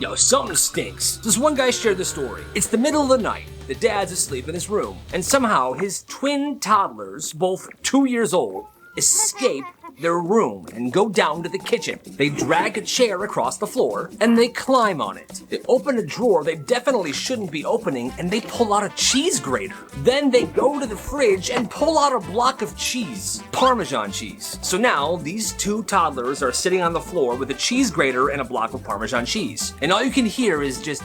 Yo, something stinks. This one guy shared the story. It's the middle of the night. The dad's asleep in his room, and somehow his twin toddlers, both 2 years old, escape their room and go down to the kitchen. They drag a chair across the floor and they climb on it. They open a drawer they definitely shouldn't be opening and they pull out a cheese grater. Then they go to the fridge and pull out a block of cheese, Parmesan cheese. So now these two toddlers are sitting on the floor with a cheese grater and a block of Parmesan cheese. And all you can hear is just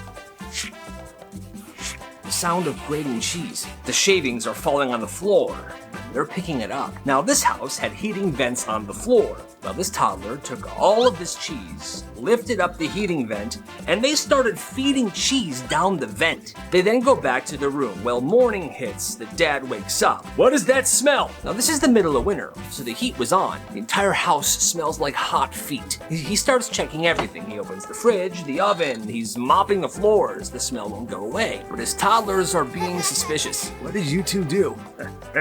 the sound of grating cheese. The shavings are falling on the floor. They're picking it up. Now this house had heating vents on the floor. Well, this toddler took all of this cheese, lifted up the heating vent, and they started feeding cheese down the vent. They then go back to the room. Well, morning hits, the dad wakes up. What is that smell? Now this is the middle of winter, so the heat was on. The entire house smells like hot feet. He starts checking everything. He opens the fridge, the oven, he's mopping the floors. The smell won't go away, but his toddlers are being suspicious. What did you two do?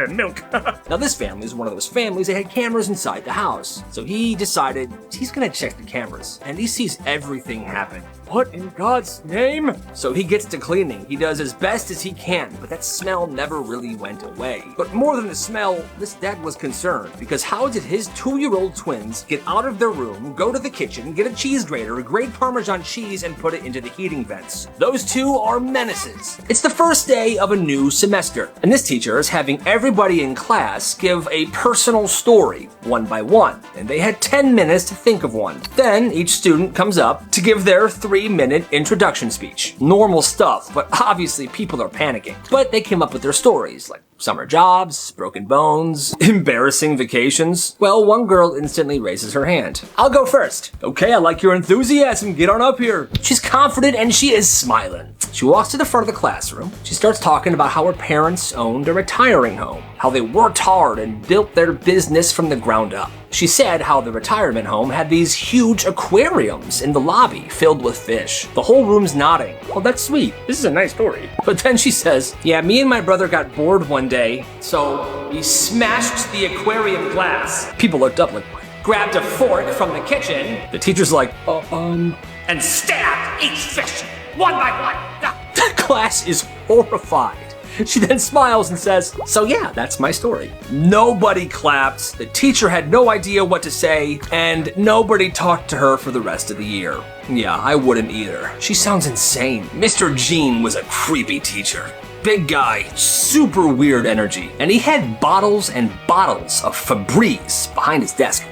Milk. Now this family is one of those families that had cameras inside the house. So he decided he's gonna check the cameras, and he sees everything happen. What in God's name? So he gets to cleaning. He does as best as he can, but that smell never really went away. But more than the smell, this dad was concerned, because how did his 2-year-old twins get out of their room, go to the kitchen, get a cheese grater, grate Parmesan cheese, and put it into the heating vents? Those two are menaces. It's the first day of a new semester, and this teacher is having everybody in class give a personal story, one by one, and they had 10 minutes to think of one. Then each student comes up to give their 3-minute introduction speech. Normal stuff, but obviously people are panicking. But they came up with their stories, like summer jobs, broken bones, embarrassing vacations. Well, one girl instantly raises her hand. I'll go first. Okay, I like your enthusiasm. Get on up here. She's confident and she is smiling. She walks to the front of the classroom. She starts talking about how her parents owned a retiring home, how they worked hard and built their business from the ground up. She said how the retirement home had these huge aquariums in the lobby filled with fish. The whole room's nodding. Oh, that's sweet. This is a nice story. But then she says, yeah, me and my brother got bored one day, so we smashed the aquarium glass. People looked up like, what? Grabbed a fork from the kitchen. The teacher's like, and stabbed each fish one by one. The class is horrified. She then smiles and says, so yeah, that's my story. Nobody clapped, the teacher had no idea what to say, and nobody talked to her for the rest of the year. Yeah, I wouldn't either. She sounds insane. Mr. Jean was a creepy teacher. Big guy, super weird energy, and he had bottles and bottles of Febreze behind his desk.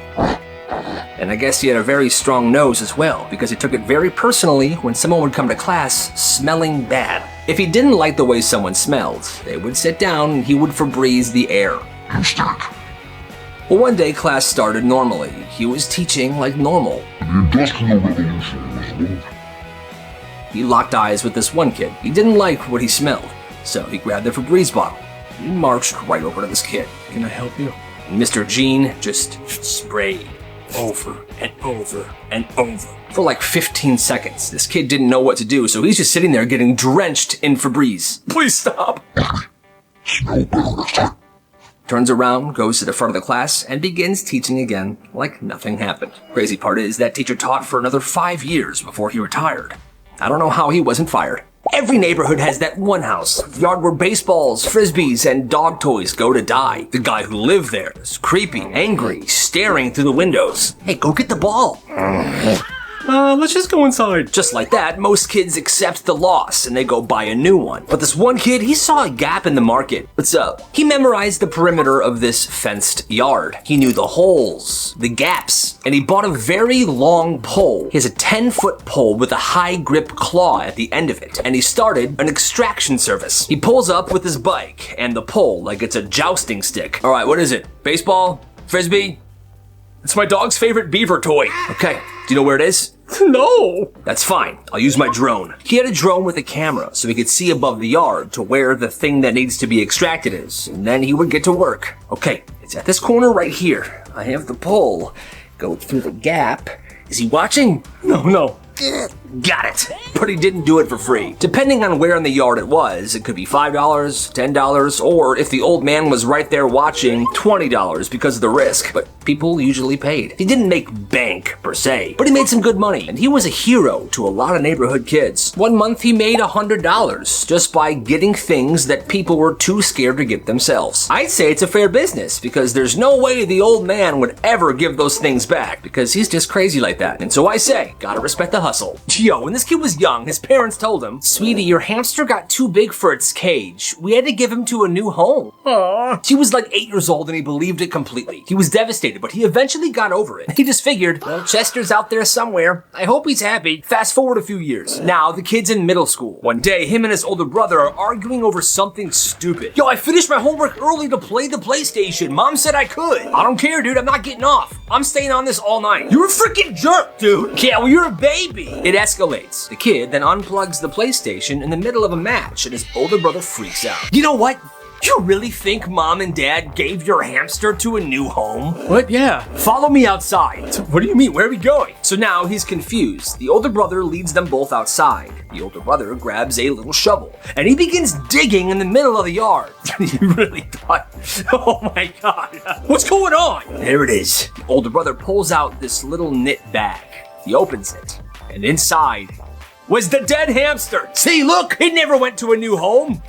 And I guess he had a very strong nose as well, because he took it very personally when someone would come to class smelling bad. If he didn't like the way someone smelled, they would sit down and he would Febreze the air. You stink. Well, one day class started normally. He was teaching like normal. The Industrial Revolution was over. He locked eyes with this one kid. He didn't like what he smelled, so he grabbed the Febreze bottle. He marched right over to this kid. Can I help you? And Mr. Jean just sprayed over and over and over for like 15 seconds. This kid didn't know what to do, so he's just sitting there getting drenched in Febreze. Please stop. Turns around, goes to the front of the class, and begins teaching again like nothing happened. Crazy part is that teacher taught for another 5 years before he retired. I don't know how he wasn't fired. Every neighborhood has that one house, yard where baseballs, frisbees, and dog toys go to die. The guy who lived there is creepy, angry, staring through the windows. Hey, go get the ball. Let's just go inside. Just like that, most kids accept the loss and they go buy a new one. But this one kid, he saw a gap in the market. What's up? He memorized the perimeter of this fenced yard. He knew the holes, the gaps, and he bought a very long pole. He has a 10-foot pole with a high grip claw at the end of it. And he started an extraction service. He pulls up with his bike and the pole like it's a jousting stick. All right, what is it? Baseball? Frisbee? It's my dog's favorite beaver toy. Okay, do you know where it is? No. That's fine, I'll use my drone. He had a drone with a camera so he could see above the yard to where the thing that needs to be extracted is, and then he would get to work. Okay, it's at this corner right here. I have the pole. Go through the gap. Is he watching? No. Got it. But he didn't do it for free. Depending on where in the yard it was, it could be $5, $10, or if the old man was right there watching, $20 because of the risk. But people usually paid. He didn't make bank, per se, but he made some good money, and he was a hero to a lot of neighborhood kids. One month he made $100 just by getting things that people were too scared to get themselves. I'd say it's a fair business because there's no way the old man would ever give those things back because he's just crazy like that. And so I say, gotta respect the hustle. Yo, when this kid was young, his parents told him, "Sweetie, your hamster got too big for its cage. We had to give him to a new home." Aww. He was like 8 years old and he believed it completely. He was devastated, but he eventually got over it. He just figured, well, Chester's out there somewhere. I hope he's happy. Fast forward a few years. Now, the kid's in middle school. One day, him and his older brother are arguing over something stupid. "Yo, I finished my homework early to play the PlayStation. Mom said I could." "I don't care, dude. I'm not getting off. I'm staying on this all night." "You're a freaking jerk, dude." "Yeah, well, you're a baby." It escalates. The kid then unplugs the PlayStation in the middle of a match, and his older brother freaks out. "You know what? You really think Mom and Dad gave your hamster to a new home?" "What? Yeah." "Follow me outside." "What do you mean? Where are we going?" So now he's confused. The older brother leads them both outside. The older brother grabs a little shovel, and he begins digging in the middle of the yard. You really thought, oh my God, what's going on? There it is. The older brother pulls out this little knit bag. He opens it, and inside was the dead hamster. "See, look, it never went to a new home."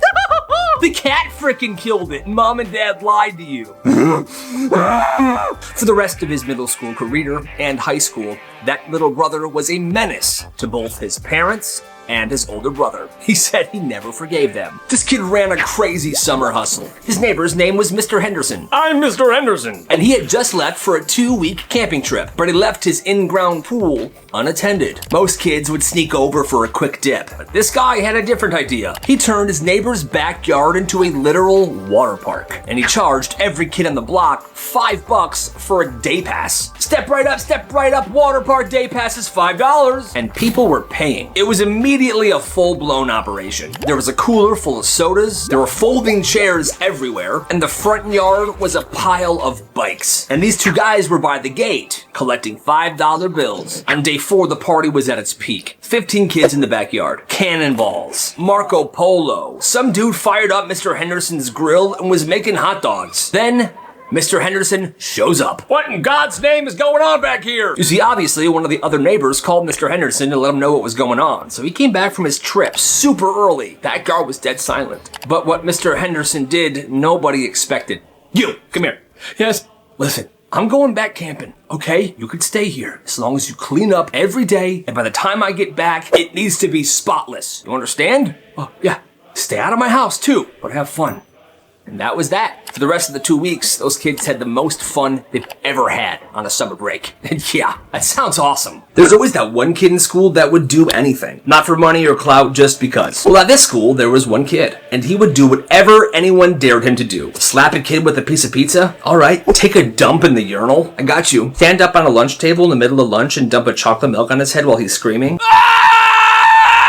"The cat frickin' killed it, and Mom and Dad lied to you." For the rest of his middle school career and high school, that little brother was a menace to both his parents and his older brother. He said he never forgave them. This kid ran a crazy summer hustle. His neighbor's name was Mr. Henderson. "I'm Mr. Henderson." And he had just left for a 2-week camping trip, but he left his in-ground pool unattended. Most kids would sneak over for a quick dip, but this guy had a different idea. He turned his neighbor's backyard into a literal water park, and he charged every kid on the block $5 for a day pass. Step right up, water park day pass is $5. And people were paying. It was immediately a full-blown operation. There was a cooler full of sodas, there were folding chairs everywhere, and the front yard was a pile of bikes. And these two guys were by the gate, collecting $5 bills. On day 4, the party was at its peak. 15 kids in the backyard, cannonballs, Marco Polo. Some dude fired up Mr. Henderson's grill and was making hot dogs. Then Mr. Henderson shows up. "What in God's name is going on back here?" You see, obviously, one of the other neighbors called Mr. Henderson to let him know what was going on. So he came back from his trip super early. That guard was dead silent. But what Mr. Henderson did, nobody expected. "You, come here." "Yes?" "Listen, I'm going back camping, okay? You could stay here as long as you clean up every day, and by the time I get back, it needs to be spotless. You understand?" "Oh, yeah. Stay out of my house, too, but have fun." And that was that. For the rest of the 2 weeks, those kids had the most fun they've ever had on a summer break. And yeah, that sounds awesome. There's always that one kid in school that would do anything. Not for money or clout, just because. Well, at this school, there was one kid, and he would do whatever anyone dared him to do. Slap a kid with a piece of pizza? All right. Take a dump in the urinal? I got you. Stand up on a lunch table in the middle of lunch and dump a chocolate milk on his head while he's screaming?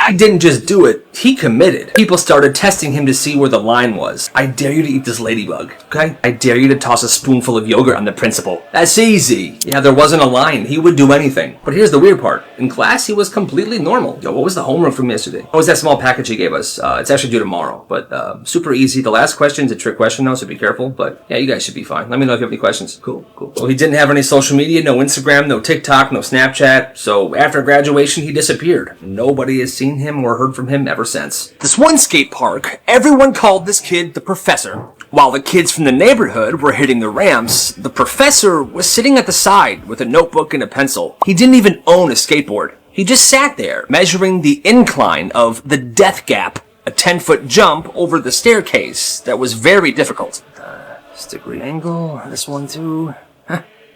He didn't just do it, he committed. People started testing him to see where the line was. "I dare you to eat this ladybug, okay? I dare you to toss a spoonful of yogurt on the principal." That's easy. Yeah, there wasn't a line. He would do anything. But here's the weird part. In class, he was completely normal. Yo, what was the homework from yesterday? What was that small package he gave us? It's actually due tomorrow, but super easy. The last question's a trick question though, so be careful. But yeah, you guys should be fine. Let me know if you have any questions. Cool. Well, he didn't have any social media, no Instagram, no TikTok, no Snapchat. So after graduation, he disappeared. Nobody has seen him or heard from him ever since. This one skate park, everyone called this kid the Professor. While the kids from the neighborhood were hitting the ramps, the Professor was sitting at the side with a notebook and a pencil. He didn't even own a skateboard. He just sat there, measuring the incline of the Death Gap, a 10-foot jump over the staircase that was very difficult. Degree angle, this one too.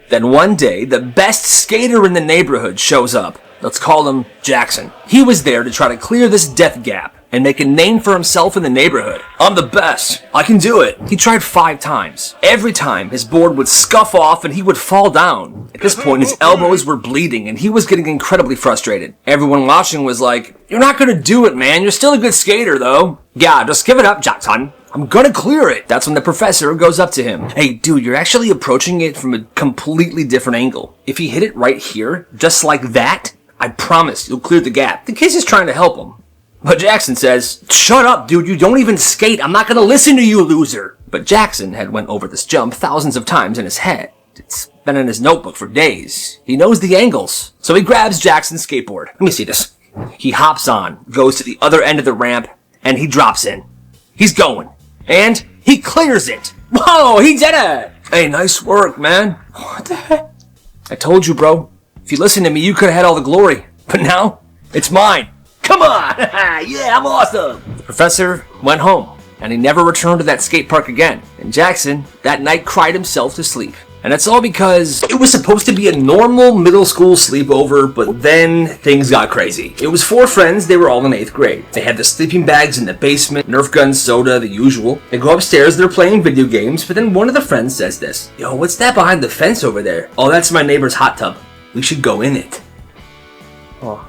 Then one day, the best skater in the neighborhood shows up. Let's call him Jackson. He was there to try to clear this death gap and make a name for himself in the neighborhood. "I'm the best. I can do it." He tried 5 times. Every time, his board would scuff off and he would fall down. At this point, his elbows were bleeding and he was getting incredibly frustrated. Everyone watching was like, "You're not gonna do it, man. You're still a good skater, though." "Yeah, just give it up, Jackson. I'm gonna clear it." That's when the Professor goes up to him. "Hey, dude, you're actually approaching it from a completely different angle. If you hit it right here, just like that, I promise you'll clear the gap. The kid's just trying to help him. But Jackson says, shut up, dude, you don't even skate. I'm not gonna listen to you, loser. But Jackson had went over this jump thousands of times in his head. It's been in his notebook for days. He knows the angles. So he grabs Jackson's skateboard. Let me see this. He hops on, goes to the other end of the ramp, and he drops in. He's going. And he clears it. Whoa, he did it. Hey, nice work, man. What the heck? I told you, bro. If you listened to me, you could have had all the glory. But now, it's mine. Come on! Yeah, I'm awesome! The professor went home, and he never returned to that skate park again. And Jackson, that night, cried himself to sleep. And that's all because it was supposed to be a normal middle school sleepover, but then things got crazy. It was 4 friends, they were all in 8th grade. They had the sleeping bags in the basement, Nerf guns, soda, the usual. They go upstairs, they're playing video games, but then one of the friends says this. Yo, what's that behind the fence over there? Oh, that's my neighbor's hot tub. We should go in it. Oh.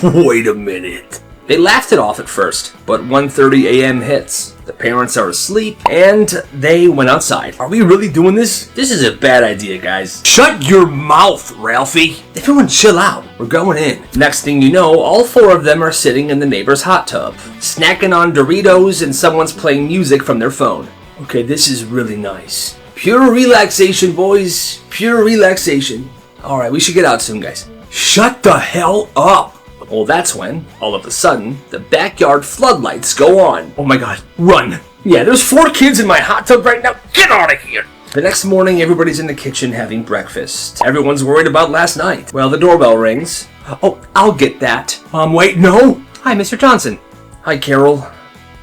Wait a minute. They laughed it off at first, but 1:30 a.m. hits. The parents are asleep, and they went outside. Are we really doing this? This is a bad idea, guys. Shut your mouth, Ralphie. Everyone chill out. We're going in. Next thing you know, all 4 of them are sitting in the neighbor's hot tub, snacking on Doritos, and someone's playing music from their phone. Okay, this is really nice. Pure relaxation, boys. Pure relaxation. Alright, we should get out soon, guys. Shut the hell up! Well, that's when, all of a sudden, the backyard floodlights go on. Oh my god, run! Yeah, there's 4 kids in my hot tub right now. Get out of here! The next morning, everybody's in the kitchen having breakfast. Everyone's worried about last night. Well, the doorbell rings. Oh, I'll get that. Wait, no! Hi, Mr. Johnson. Hi, Carol.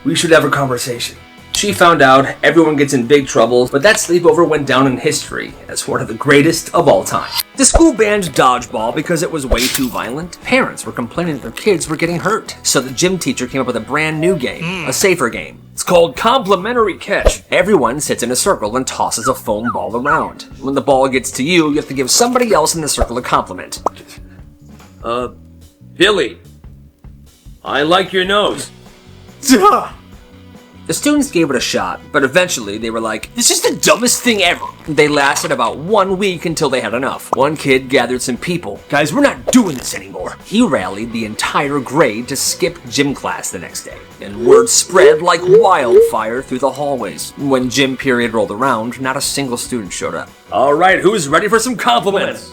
We should have a conversation. She found out everyone gets in big trouble, but that sleepover went down in history as one of the greatest of all time. The school banned dodgeball because it was way too violent. Parents were complaining that their kids were getting hurt. So the gym teacher came up with a brand new game, a safer game. It's called complimentary catch. Everyone sits in a circle and tosses a foam ball around. When the ball gets to you, you have to give somebody else in the circle a compliment. Billy, I like your nose. The students gave it a shot, but eventually they were like, this is the dumbest thing ever. They lasted about 1 week until they had enough. One kid gathered some people. Guys, we're not doing this anymore. He rallied the entire grade to skip gym class the next day. And word spread like wildfire through the hallways. When gym period rolled around, not a single student showed up. All right, who's ready for some compliments?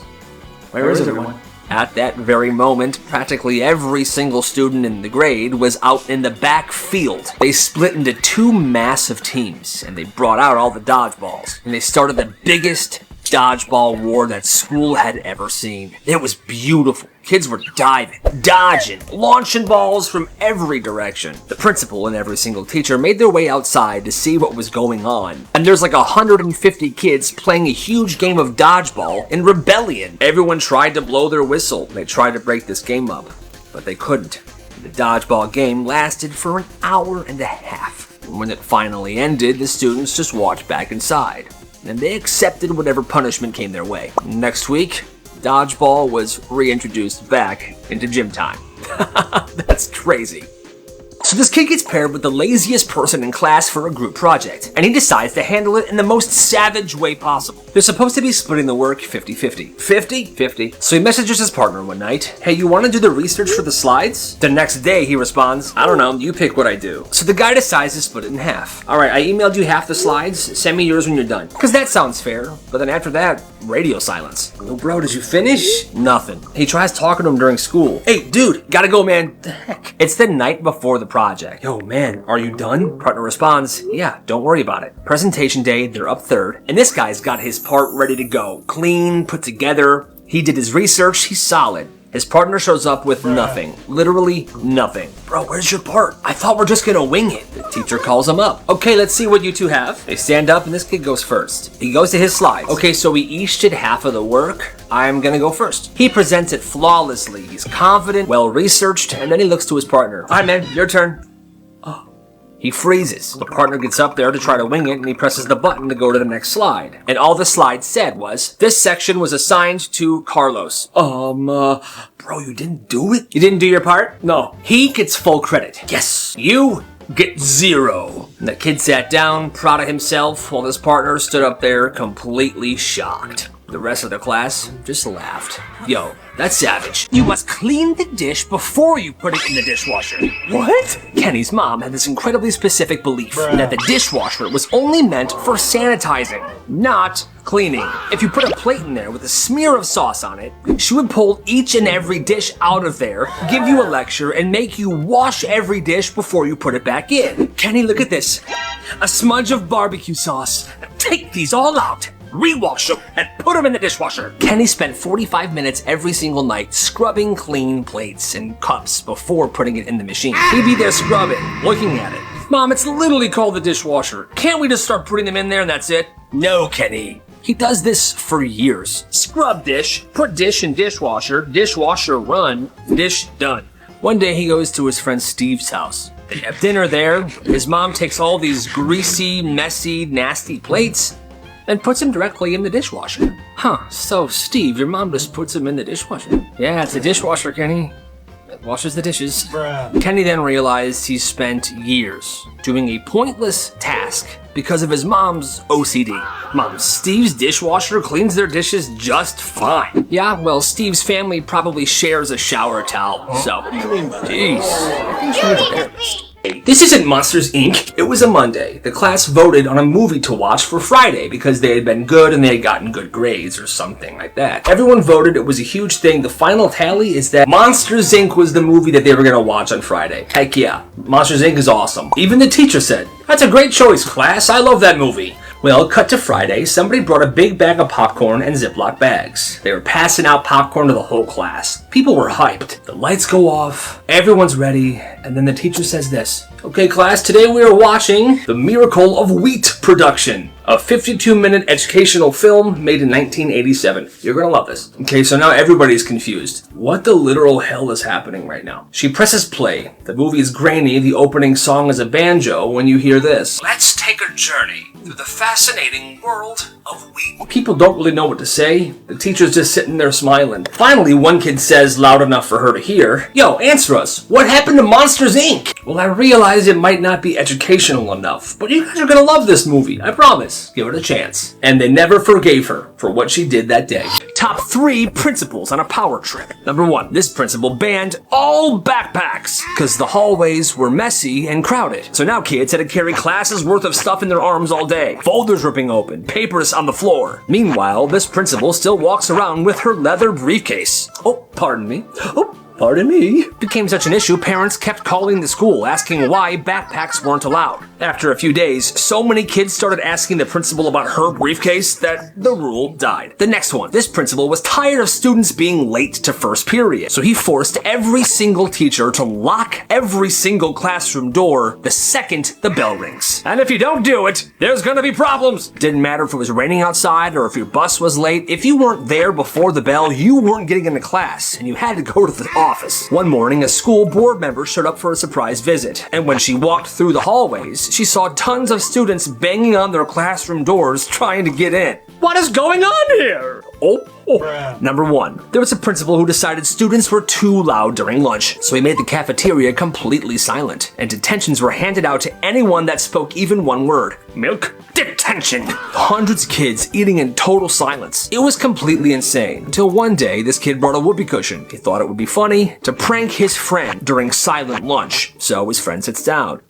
Where is everyone? At that very moment, practically every single student in the grade was out in the back field. They split into 2 massive teams, and they brought out all the dodgeballs. And they started the biggest dodgeball war that school had ever seen. It was beautiful. Kids were diving, dodging, launching balls from every direction. The principal and every single teacher made their way outside to see what was going on. And there's like 150 kids playing a huge game of dodgeball in rebellion. Everyone tried to blow their whistle. They tried to break this game up, but they couldn't. The dodgeball game lasted for an hour and a half. And when it finally ended, the students just walked back inside. And they accepted whatever punishment came their way. Next week, dodgeball was reintroduced back into gym time. That's crazy. So this kid gets paired with the laziest person in class for a group project, and he decides to handle it in the most savage way possible. They're supposed to be splitting the work 50-50. 50-50. So he messages his partner one night, hey, you want to do the research for the slides? The next day he responds, I don't know, you pick what I do. So the guy decides to split it in half. Alright, I emailed you half the slides, send me yours when you're done. Because that sounds fair, but then after that, radio silence. Oh bro, did you finish? Nothing. He tries talking to him during school. Hey dude, gotta go man. The heck? It's the night before the project. Yo man, are you done? Partner responds, yeah, don't worry about it. Presentation day, they're up third, and this guy's got his part ready to go. Clean, put together. He did his research, he's solid. His partner shows up with nothing. Literally nothing. Bro, where's your part? I thought we're just gonna wing it. The teacher calls him up. Okay, let's see what you two have. They stand up and this kid goes first. He goes to his slides. Okay, so we each did half of the work. I'm gonna go first. He presents it flawlessly. He's confident, well-researched, and then he looks to his partner. All right, man, your turn. He freezes. The partner gets up there to try to wing it, and he presses the button to go to the next slide. And all the slide said was, this section was assigned to Carlos. Bro, you didn't do it? You didn't do your part? No. He gets full credit. Yes. You get 0. And the kid sat down, proud of himself, while his partner stood up there completely shocked. The rest of the class just laughed. Yo, that's savage. You must clean the dish before you put it in the dishwasher. What? Kenny's mom had this incredibly specific belief that the dishwasher was only meant for sanitizing, not cleaning. If you put a plate in there with a smear of sauce on it, she would pull each and every dish out of there, give you a lecture, and make you wash every dish before you put it back in. Kenny, look at this. A smudge of barbecue sauce. Take these all out, rewash them, and put them in the dishwasher. Kenny spent 45 minutes every single night scrubbing clean plates and cups before putting it in the machine. He'd be there scrubbing, looking at it. Mom, it's literally called the dishwasher. Can't we just start putting them in there and that's it? No, Kenny. He does this for years. Scrub dish, put dish in dishwasher run, dish done. One day he goes to his friend Steve's house. They have dinner there. His mom takes all these greasy, messy, nasty plates and puts them directly in the dishwasher. Huh, so Steve, your mom just puts them in the dishwasher? Yeah, it's a dishwasher, Kenny. It washes the dishes. Bruh. Kenny then realized he spent years doing a pointless task because of his mom's OCD. Mom, Steve's dishwasher cleans their dishes just fine. Yeah, well, Steve's family probably shares a shower towel, so. Jeez. I think she was embarrassed. This isn't Monsters, Inc. It was a Monday. The class voted on a movie to watch for Friday because they had been good and they had gotten good grades or something like that. Everyone voted. It was a huge thing. The final tally is that Monsters, Inc. was the movie that they were going to watch on Friday. Heck yeah. Monsters, Inc. is awesome. Even the teacher said, "That's a great choice, class. I love that movie." Well, cut to Friday, somebody brought a big bag of popcorn and Ziploc bags. They were passing out popcorn to the whole class. People were hyped. The lights go off, everyone's ready, and then the teacher says this. "Okay, class, today we are watching The Miracle of Wheat Production, a 52-minute educational film made in 1987. You're gonna love this." Okay, so now everybody's confused. What the literal hell is happening right now? She presses play. The movie is grainy. The opening song is a banjo when you hear this. "Let's take a journey through the fascinating world of wheat." People don't really know what to say. The teacher's just sitting there smiling. Finally, one kid says loud enough for her to hear, "Yo, answer us. What happened to Monsters, Inc.?" "Well, I realize it might not be educational enough, but you guys are gonna love this movie. I promise. Give it a chance." And they never forgave her for what she did that day. Top 3 principles on a power trip. Number 1, this principal banned all backpacks because the hallways were messy and crowded. So now kids had to carry classes worth of stuff in their arms all day. Folders ripping open, papers on the floor. Meanwhile, this principal still walks around with her leather briefcase. Pardon me. Became such an issue, parents kept calling the school asking why backpacks weren't allowed. After a few days, so many kids started asking the principal about her briefcase that the rule died. The next one. This principal was tired of students being late to first period, so he forced every single teacher to lock every single classroom door the second the bell rings. And if you don't do it, there's gonna be problems. Didn't matter if it was raining outside or if your bus was late. If you weren't there before the bell, you weren't getting into class, and you had to go to the office. One morning, a school board member showed up for a surprise visit, and when she walked through the hallways, she saw tons of students banging on their classroom doors trying to get in. What is going on here? Number 1, there was a principal who decided students were too loud during lunch, so he made the cafeteria completely silent, and detentions were handed out to anyone that spoke even one word. Milk? Detention! Hundreds of kids eating in total silence. It was completely insane, until one day this kid brought a whoopee cushion. He thought it would be funny to prank his friend during silent lunch, so his friend sits down.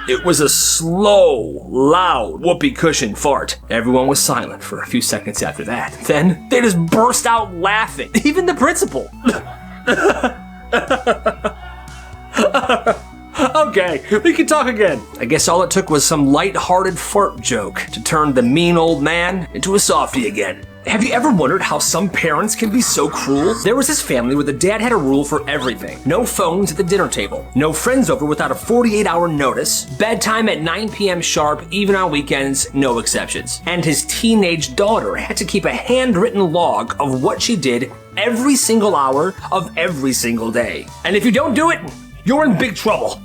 It was a slow, loud whoopee cushion fart. Everyone was silent for a few seconds after that. Then they just burst out laughing. Even the principal. Okay, we can talk again. I guess all it took was some light-hearted fart joke to turn the mean old man into a softie again. Have you ever wondered how some parents can be so cruel? There was this family where the dad had a rule for everything. No phones at the dinner table. No friends over without a 48-hour notice. Bedtime at 9 p.m. sharp, even on weekends, no exceptions. And his teenage daughter had to keep a handwritten log of what she did every single hour of every single day. And if you don't do it, you're in big trouble.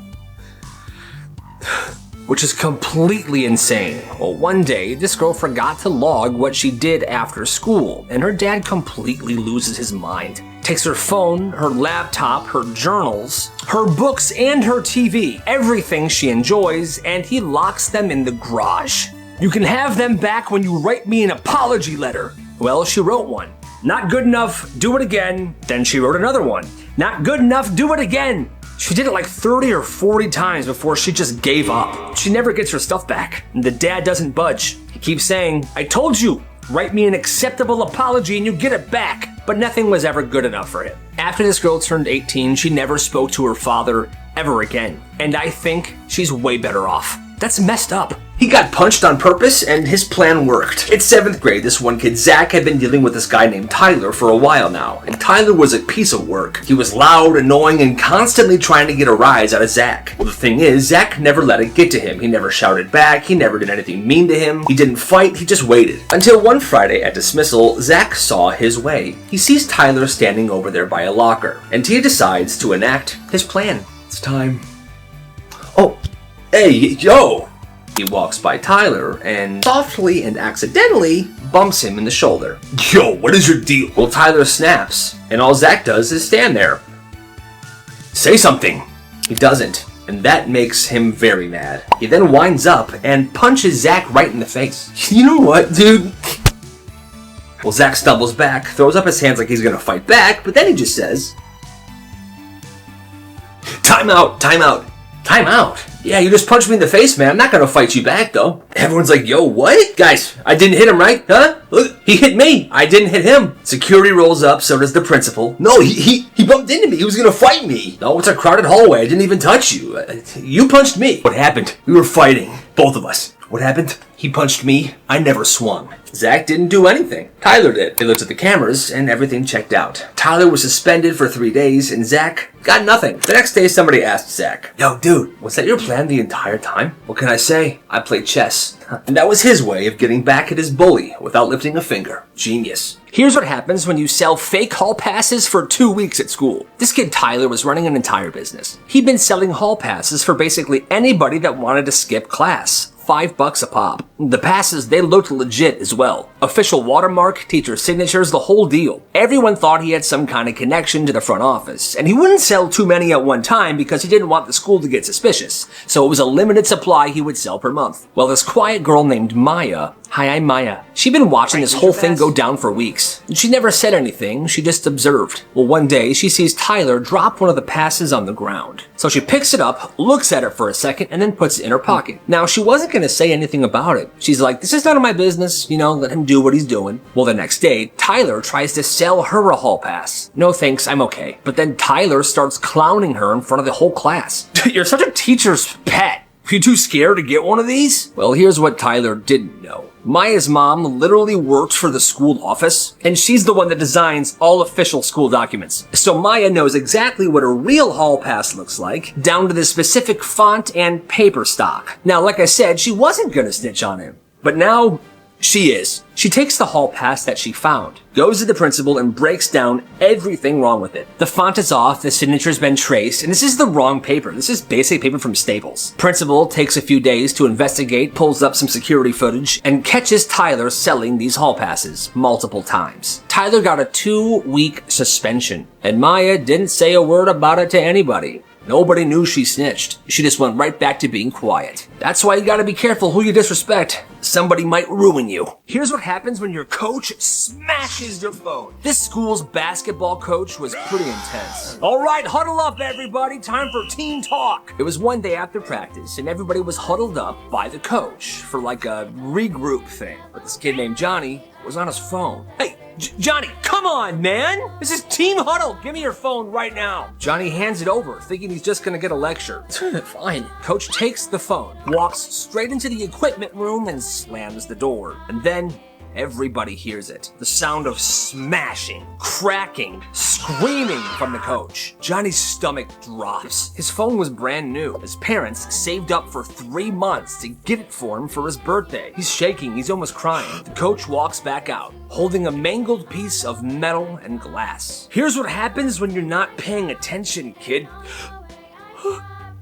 Which is completely insane. Well, one day, this girl forgot to log what she did after school, and her dad completely loses his mind. Takes her phone, her laptop, her journals, her books, and her TV, everything she enjoys, and he locks them in the garage. You can have them back when you write me an apology letter. Well, she wrote one. Not good enough, do it again. Then she wrote another one. Not good enough, do it again. She did it like 30 or 40 times before she just gave up. She never gets her stuff back, and the dad doesn't budge. He keeps saying, I told you, write me an acceptable apology and you get it back. But nothing was ever good enough for him. After this girl turned 18, she never spoke to her father ever again. And I think she's way better off. That's messed up. He got punched on purpose, and his plan worked. In 7th grade, this one kid, Zach, had been dealing with this guy named Tyler for a while now, and Tyler was a piece of work. He was loud, annoying, and constantly trying to get a rise out of Zach. Well, the thing is, Zach never let it get to him. He never shouted back, he never did anything mean to him, he didn't fight, he just waited. Until one Friday at dismissal, Zach saw his way. He sees Tyler standing over there by a locker, and he decides to enact his plan. It's time. Oh, hey, yo! He walks by Tyler and softly and accidentally bumps him in the shoulder. Yo, what is your deal? Well, Tyler snaps, and all Zach does is stand there. Say something. He doesn't, and that makes him very mad. He then winds up and punches Zach right in the face. You know what, dude? Well, Zach stumbles back, throws up his hands like he's gonna fight back, but then he just says, Time out, time out, time out. Yeah, you just punched me in the face, man. I'm not gonna fight you back, though. Everyone's like, yo, what? Guys, I didn't hit him, right? Huh? Look, he hit me. I didn't hit him. Security rolls up, so does the principal. No, he bumped into me. He was gonna fight me. No, it's a crowded hallway. I didn't even touch you. You punched me. What happened? We were fighting. Both of us. What happened? He punched me. I never swung. Zach didn't do anything. Tyler did. They looked at the cameras, and everything checked out. Tyler was suspended for 3 days, and Zach got nothing. The next day, somebody asked Zach, Yo, dude, was that your plan the entire time? What can I say? I played chess. And that was his way of getting back at his bully without lifting a finger. Genius. Here's what happens when you sell fake hall passes for 2 weeks at school. This kid Tyler was running an entire business. He'd been selling hall passes for basically anybody that wanted to skip class. $5 a pop. The passes, they looked legit as well. Official watermark, teacher signatures, the whole deal. Everyone thought he had some kind of connection to the front office, and he wouldn't sell too many at one time because he didn't want the school to get suspicious, so it was a limited supply he would sell per month. Well, this quiet girl named Maya, hi, I'm Maya. She'd been watching this whole thing go down for weeks. She never said anything, she just observed. Well, one day, she sees Tyler drop one of the passes on the ground. So she picks it up, looks at it for a second, and then puts it in her pocket. Now, she wasn't gonna say anything about it. She's like, this is none of my business, let him do what he's doing. Well, the next day, Tyler tries to sell her a hall pass. No thanks, I'm okay. But then Tyler starts clowning her in front of the whole class. You're such a teacher's pet. Are you too scared to get one of these? Well, here's what Tyler didn't know. Maya's mom literally works for the school office, and she's the one that designs all official school documents. So Maya knows exactly what a real hall pass looks like, down to the specific font and paper stock. Now, like I said, she wasn't gonna snitch on him, but now she is. She takes the hall pass that she found, goes to the principal, and breaks down everything wrong with it. The font is off, the signature's been traced, and this is the wrong paper. This is basic paper from Staples. Principal takes a few days to investigate, pulls up some security footage, and catches Tyler selling these hall passes multiple times. Tyler got a 2-week suspension, and Maya didn't say a word about it to anybody. Nobody knew she snitched. She just went right back to being quiet. That's why you gotta be careful who you disrespect. Somebody might ruin you. Here's what happens when your coach smashes your phone. This school's basketball coach was pretty intense. All right, huddle up, everybody. Time for team talk. It was one day after practice, and everybody was huddled up by the coach for like a regroup thing. But this kid named Johnny was on his phone. Hey, Johnny, come on, man! This is team huddle! Give me your phone right now! Johnny hands it over, thinking he's just gonna get a lecture. Fine. Coach takes the phone, walks straight into the equipment room, and slams the door. And then everybody hears it. The sound of smashing, cracking, screaming from the coach. Johnny's stomach drops. His phone was brand new. His parents saved up for 3 months to get it for him for his birthday. He's shaking, he's almost crying. The coach walks back out, holding a mangled piece of metal and glass. Here's what happens when you're not paying attention, kid.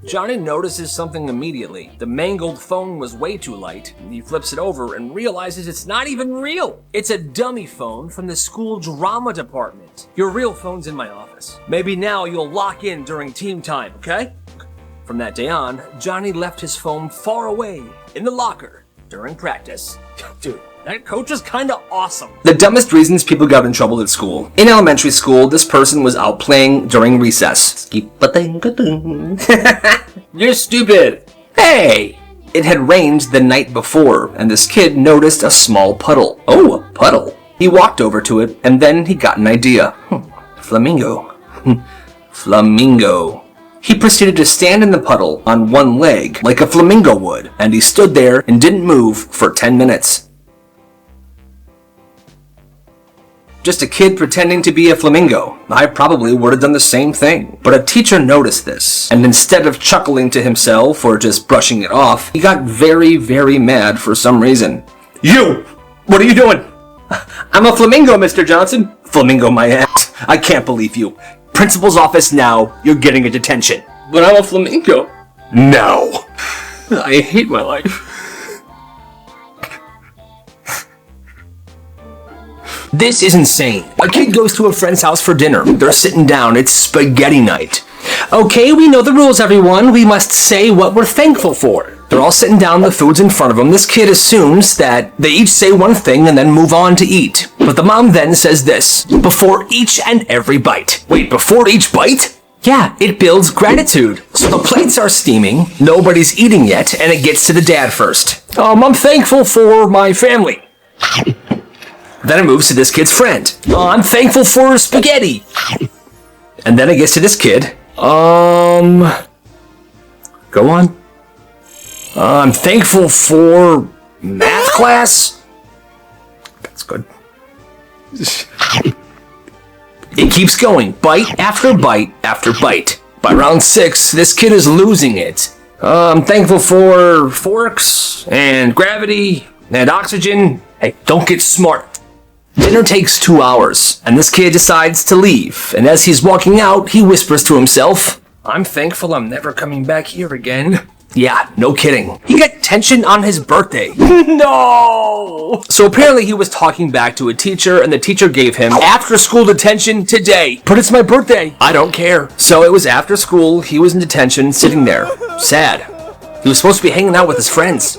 Johnny notices something immediately. The mangled phone was way too light. He flips it over and realizes it's not even real. It's a dummy phone from the school drama department. Your real phone's in my office. Maybe now you'll lock in during team time, okay? From that day on, Johnny left his phone far away in the locker during practice. Dude, that coach is kinda awesome. The dumbest reasons people got in trouble at school. In elementary school, this person was out playing during recess. You're stupid. Hey! It had rained the night before, and this kid noticed a small puddle. Oh, a puddle. He walked over to it, and then he got an idea. Flamingo. Flamingo. He proceeded to stand in the puddle on one leg, like a flamingo would, and he stood there and didn't move for 10 minutes. Just a kid pretending to be a flamingo. I probably would have done the same thing. But a teacher noticed this, and instead of chuckling to himself or just brushing it off, he got very, very mad for some reason. You! What are you doing? I'm a flamingo, Mr. Johnson. Flamingo my ass. I can't believe you. Principal's office now. You're getting a detention. But I'm a flamingo. No. I hate my life. This is insane. A kid goes to a friend's house for dinner. They're sitting down. It's spaghetti night. Okay, we know the rules, everyone. We must say what we're thankful for. They're all sitting down, the food's in front of them. This kid assumes that they each say one thing and then move on to eat. But the mom then says this, before each and every bite. Wait, before each bite? Yeah, it builds gratitude. So the plates are steaming, nobody's eating yet, and it gets to the dad first. I'm thankful for my family. Then it moves to this kid's friend. I'm thankful for spaghetti. And then it gets to this kid. Go on. I'm thankful for math class. That's good. It keeps going, bite after bite after bite. By round 6, this kid is losing it. I'm thankful for forks and gravity and oxygen. Hey, don't get smart. Dinner takes 2 hours, and this kid decides to leave. And as he's walking out, he whispers to himself, I'm thankful I'm never coming back here again. Yeah, no kidding. He got detention on his birthday. No! So apparently he was talking back to a teacher, and the teacher gave him after-school detention today. But it's my birthday. I don't care. So it was after school, he was in detention, sitting there. Sad. He was supposed to be hanging out with his friends.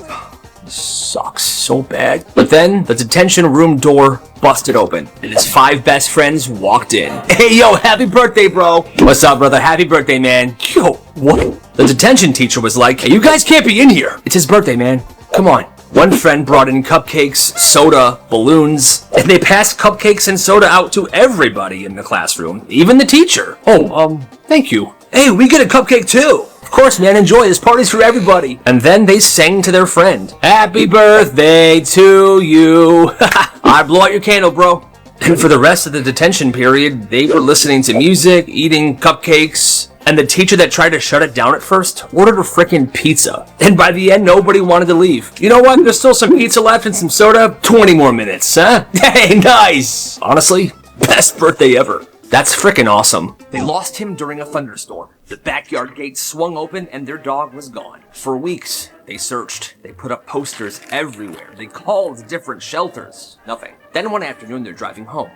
Sucks so bad. But then the detention room door busted open, and his 5 best friends walked in. Hey, yo, happy birthday, bro. What's up, brother? Happy birthday, man. Yo, what? The detention teacher was like, hey, you guys can't be in here. It's his birthday, man. Come on. One friend brought in cupcakes, soda, balloons, and they passed cupcakes and soda out to everybody in the classroom, even the teacher. Oh, thank you. Hey, we get a cupcake too. Of course, man, enjoy. This party's for everybody. And then they sang to their friend. Happy birthday to you. I blow out your candle, bro. And for the rest of the detention period, they were listening to music, eating cupcakes, and the teacher that tried to shut it down at first ordered a frickin' pizza. And by the end, nobody wanted to leave. You know what? There's still some pizza left and some soda. 20 more minutes, huh? Hey, nice. Honestly, best birthday ever. That's frickin' awesome. They lost him during a thunderstorm. The backyard gate swung open and their dog was gone. For weeks, they searched. They put up posters everywhere. They called different shelters. Nothing. Then one afternoon, they're driving home.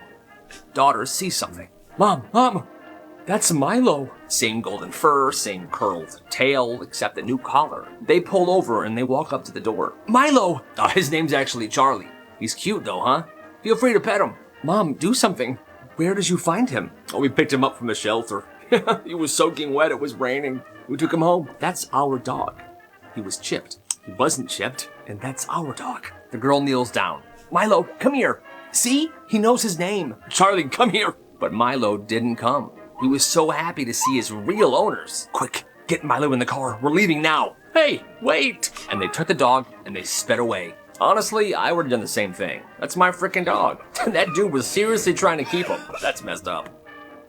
Daughter sees something. Mom, that's Milo. Same golden fur, same curled tail, except a new collar. They pull over and they walk up to the door. Milo! His name's actually Charlie. He's cute though, huh? Feel free to pet him. Mom, do something. Where did you find him? Oh, we picked him up from the shelter. He was soaking wet, it was raining. We took him home. That's our dog. He was chipped. He wasn't chipped, and that's our dog. The girl kneels down. Milo, come here. See? He knows his name. Charlie, come here. But Milo didn't come. He was so happy to see his real owners. Quick, get Milo in the car. We're leaving now. Hey, wait. And they took the dog, and they sped away. Honestly, I would have done the same thing. That's my freaking dog. That dude was seriously trying to keep him. That's messed up.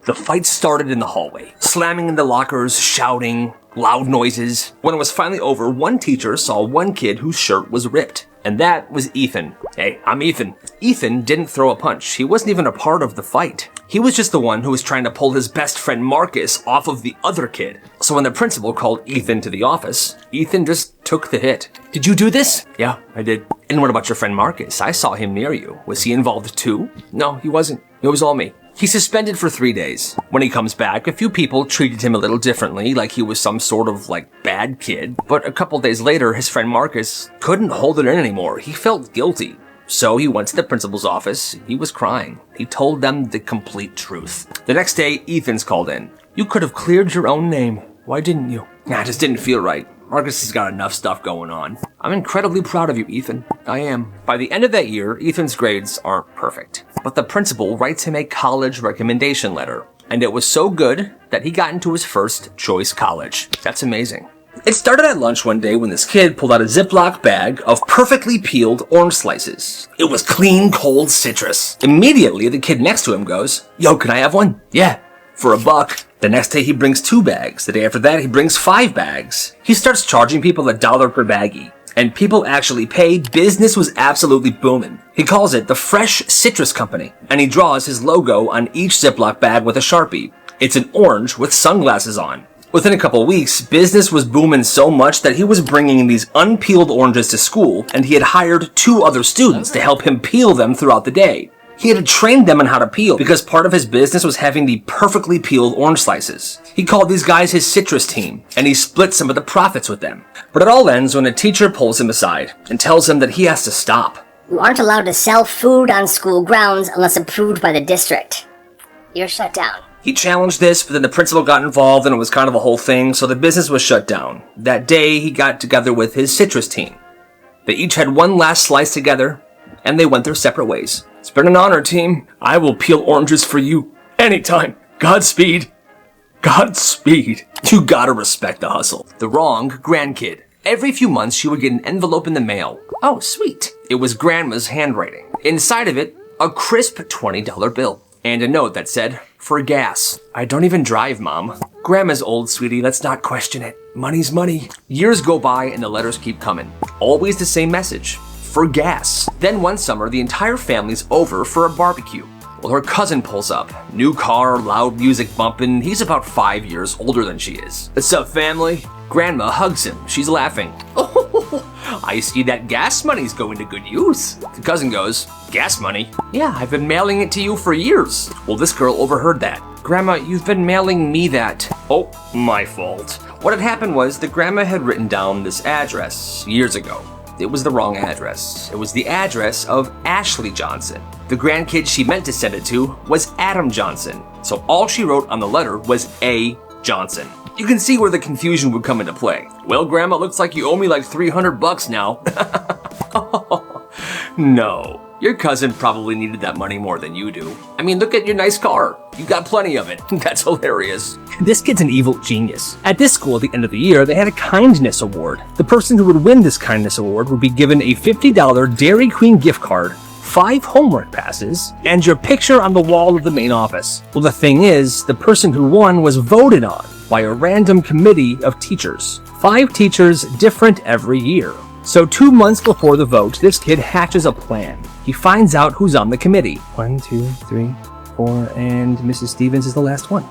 The fight started in the hallway, slamming into lockers, shouting, loud noises. When it was finally over, one teacher saw one kid whose shirt was ripped. And that was Ethan. Hey, I'm Ethan. Ethan didn't throw a punch. He wasn't even a part of the fight. He was just the one who was trying to pull his best friend Marcus off of the other kid. So when the principal called Ethan to the office, Ethan just took the hit. Did you do this? Yeah, I did. And what about your friend Marcus? I saw him near you. Was he involved too? No, he wasn't. It was all me. He's suspended for 3 days. When he comes back, a few people treated him a little differently, like he was some sort of, bad kid. But a couple days later, his friend Marcus couldn't hold it in anymore. He felt guilty. So he went to the principal's office. He was crying. He told them the complete truth. The next day, Ethan's called in. "You could have cleared your own name. Why didn't you?" "Nah, it just didn't feel right. Marcus has got enough stuff going on." "I'm incredibly proud of you, Ethan." "I am." By the end of that year, Ethan's grades aren't perfect. But the principal writes him a college recommendation letter. And it was so good that he got into his first choice college. That's amazing. It started at lunch one day when this kid pulled out a Ziploc bag of perfectly peeled orange slices. It was clean, cold citrus. Immediately, the kid next to him goes, "Yo, can I have one?" "Yeah, for $1." The next day, he brings 2 bags. The day after that, he brings 5 bags. He starts charging people $1 per baggie. And people actually paid. Business was absolutely booming. He calls it the Fresh Citrus Company. And he draws his logo on each Ziploc bag with a Sharpie. It's an orange with sunglasses on. Within a couple weeks, business was booming so much that he was bringing these unpeeled oranges to school, and he had hired 2 other students to help him peel them throughout the day. He had trained them on how to peel because part of his business was having the perfectly peeled orange slices. He called these guys his citrus team, and he split some of the profits with them. But it all ends when a teacher pulls him aside and tells him that he has to stop. "You aren't allowed to sell food on school grounds unless approved by the district. You're shut down." He challenged this, but then the principal got involved and it was kind of a whole thing, so the business was shut down. That day, he got together with his citrus team. They each had one last slice together, and they went their separate ways. "It's been an honor, team. I will peel oranges for you anytime. Godspeed. Godspeed." You gotta respect the hustle. The wrong grandkid. Every few months, she would get an envelope in the mail. Oh, sweet. It was Grandma's handwriting. Inside of it, a crisp $20 bill. And a note that said, "For gas. I don't even drive, Mom." Grandma's old, sweetie. Let's not question it. Money's money. Years go by and the letters keep coming. Always the same message. For gas. Then one summer, the entire family's over for a barbecue. Well, her cousin pulls up. New car, loud music bumping. He's about 5 years older than she is. "What's up, family?" Grandma hugs him. She's laughing. "Oh, I see that gas money's going to good use." The cousin goes, "Gas money?" "Yeah, I've been mailing it to you for years." Well, this girl overheard that. "Grandma, you've been mailing me that." "Oh, my fault." What had happened was the grandma had written down this address years ago. It was the wrong address. It was the address of Ashley Johnson. The grandkid she meant to send it to was Adam Johnson. So all she wrote on the letter was A. Johnson. You can see where the confusion would come into play. "Well, Grandma, looks like you owe me like $300 now." No. Your cousin probably needed that money more than you do. I mean, look at your nice car. You got plenty of it. That's hilarious. This kid's an evil genius. At this school at the end of the year, they had a kindness award. The person who would win this kindness award would be given a $50 Dairy Queen gift card, 5 homework passes, and your picture on the wall of the main office. Well, the thing is, the person who won was voted on by a random committee of teachers. 5 teachers, different every year. So 2 months before the vote, this kid hatches a plan. He finds out who's on the committee. 1, 2, 3, 4, and Mrs. Stevens is the last one.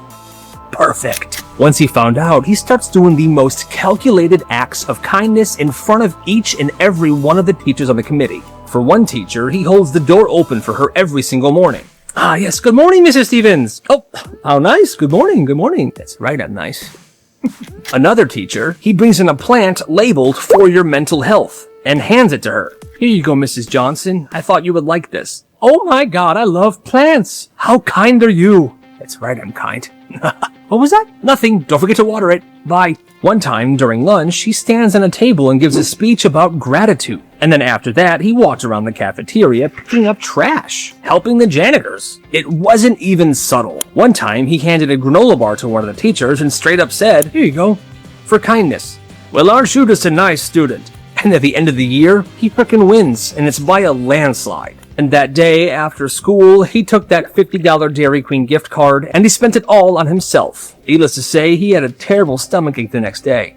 Perfect. Once he found out, he starts doing the most calculated acts of kindness in front of each and every one of the teachers on the committee. For one teacher, he holds the door open for her every single morning. "Ah, yes, good morning, Mrs. Stevens." "Oh, how nice. Good morning, good morning." That's right, I'm nice. Another teacher, he brings in a plant labeled "For Your Mental Health" and hands it to her. "Here you go, Mrs. Johnson. I thought you would like this." "Oh my God, I love plants. How kind are you?" That's right, I'm kind. What was that? Nothing. Don't forget to water it. Bye. One time during lunch, he stands on a table and gives a speech about gratitude. And then after that, he walked around the cafeteria picking up trash, helping the janitors. It wasn't even subtle. One time, he handed a granola bar to one of the teachers and straight up said, "Here you go, for kindness." "Well, aren't you just a nice student?" And at the end of the year, he frickin' wins, and it's by a landslide. And that day, after school, he took that $50 Dairy Queen gift card, and he spent it all on himself. Needless to say, he had a terrible stomachache the next day.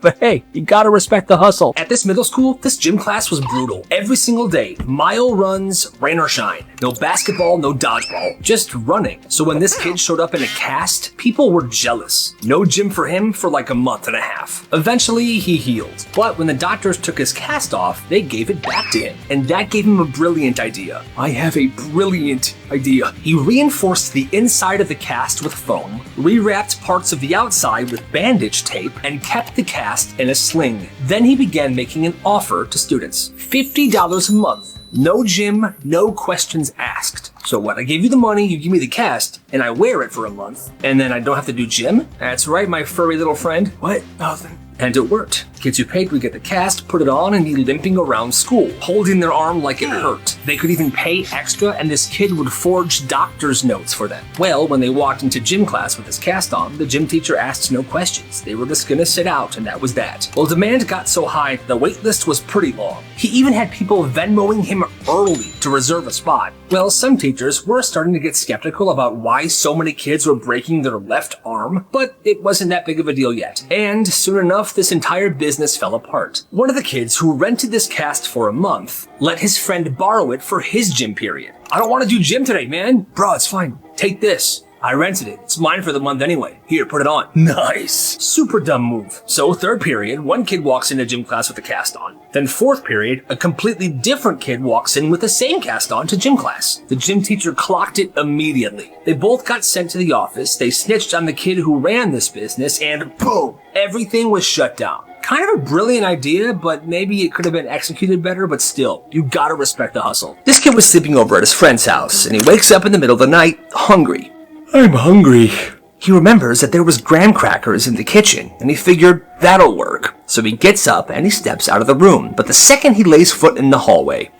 But hey, you gotta respect the hustle. At this middle school, this gym class was brutal. Every single day, mile runs, rain or shine. No basketball, no dodgeball, just running. So when this kid showed up in a cast, people were jealous. No gym for him for like a month and a half. Eventually, he healed. But when the doctors took his cast off, they gave it back to him. And that gave him a brilliant idea. I have a brilliant idea. He reinforced the inside of the cast with foam, rewrapped parts of the outside with bandage tape, and kept the cast in a sling. Then he began making an offer to students. $50 a month. No gym, no questions asked. So what, I gave you the money, you give me the cast, and I wear it for a month, and then I don't have to do gym? That's right, my furry little friend. What? Nothing. And it worked. Kids who paid would get the cast, put it on, and be limping around school, holding their arm like it hurt. They could even pay extra, and this kid would forge doctor's notes for them. Well, when they walked into gym class with his cast on, the gym teacher asked no questions. They were just gonna sit out, and that was that. Well, demand got so high, the wait list was pretty long. He even had people Venmoing him early to reserve a spot. Well, some teachers were starting to get skeptical about why so many kids were breaking their left arm, but it wasn't that big of a deal yet. And soon enough, this entire business fell apart. One of the kids who rented this cast for a month let his friend borrow it for his gym period. I don't want to do gym today, man. Bro, it's fine. Take this. I rented it. It's mine for the month anyway. Here, put it on. Nice. Super dumb move. So third period, one kid walks into gym class with the cast on. Then fourth period, a completely different kid walks in with the same cast on to gym class. The gym teacher clocked it immediately. They both got sent to the office. They snitched on the kid who ran this business and boom, everything was shut down. Kind of a brilliant idea, but maybe it could have been executed better, but still, you gotta respect the hustle. This kid was sleeping over at his friend's house, and he wakes up in the middle of the night, hungry. I'm hungry. He remembers that there was graham crackers in the kitchen, and he figured that'll work. So he gets up and he steps out of the room, but the second he lays foot in the hallway,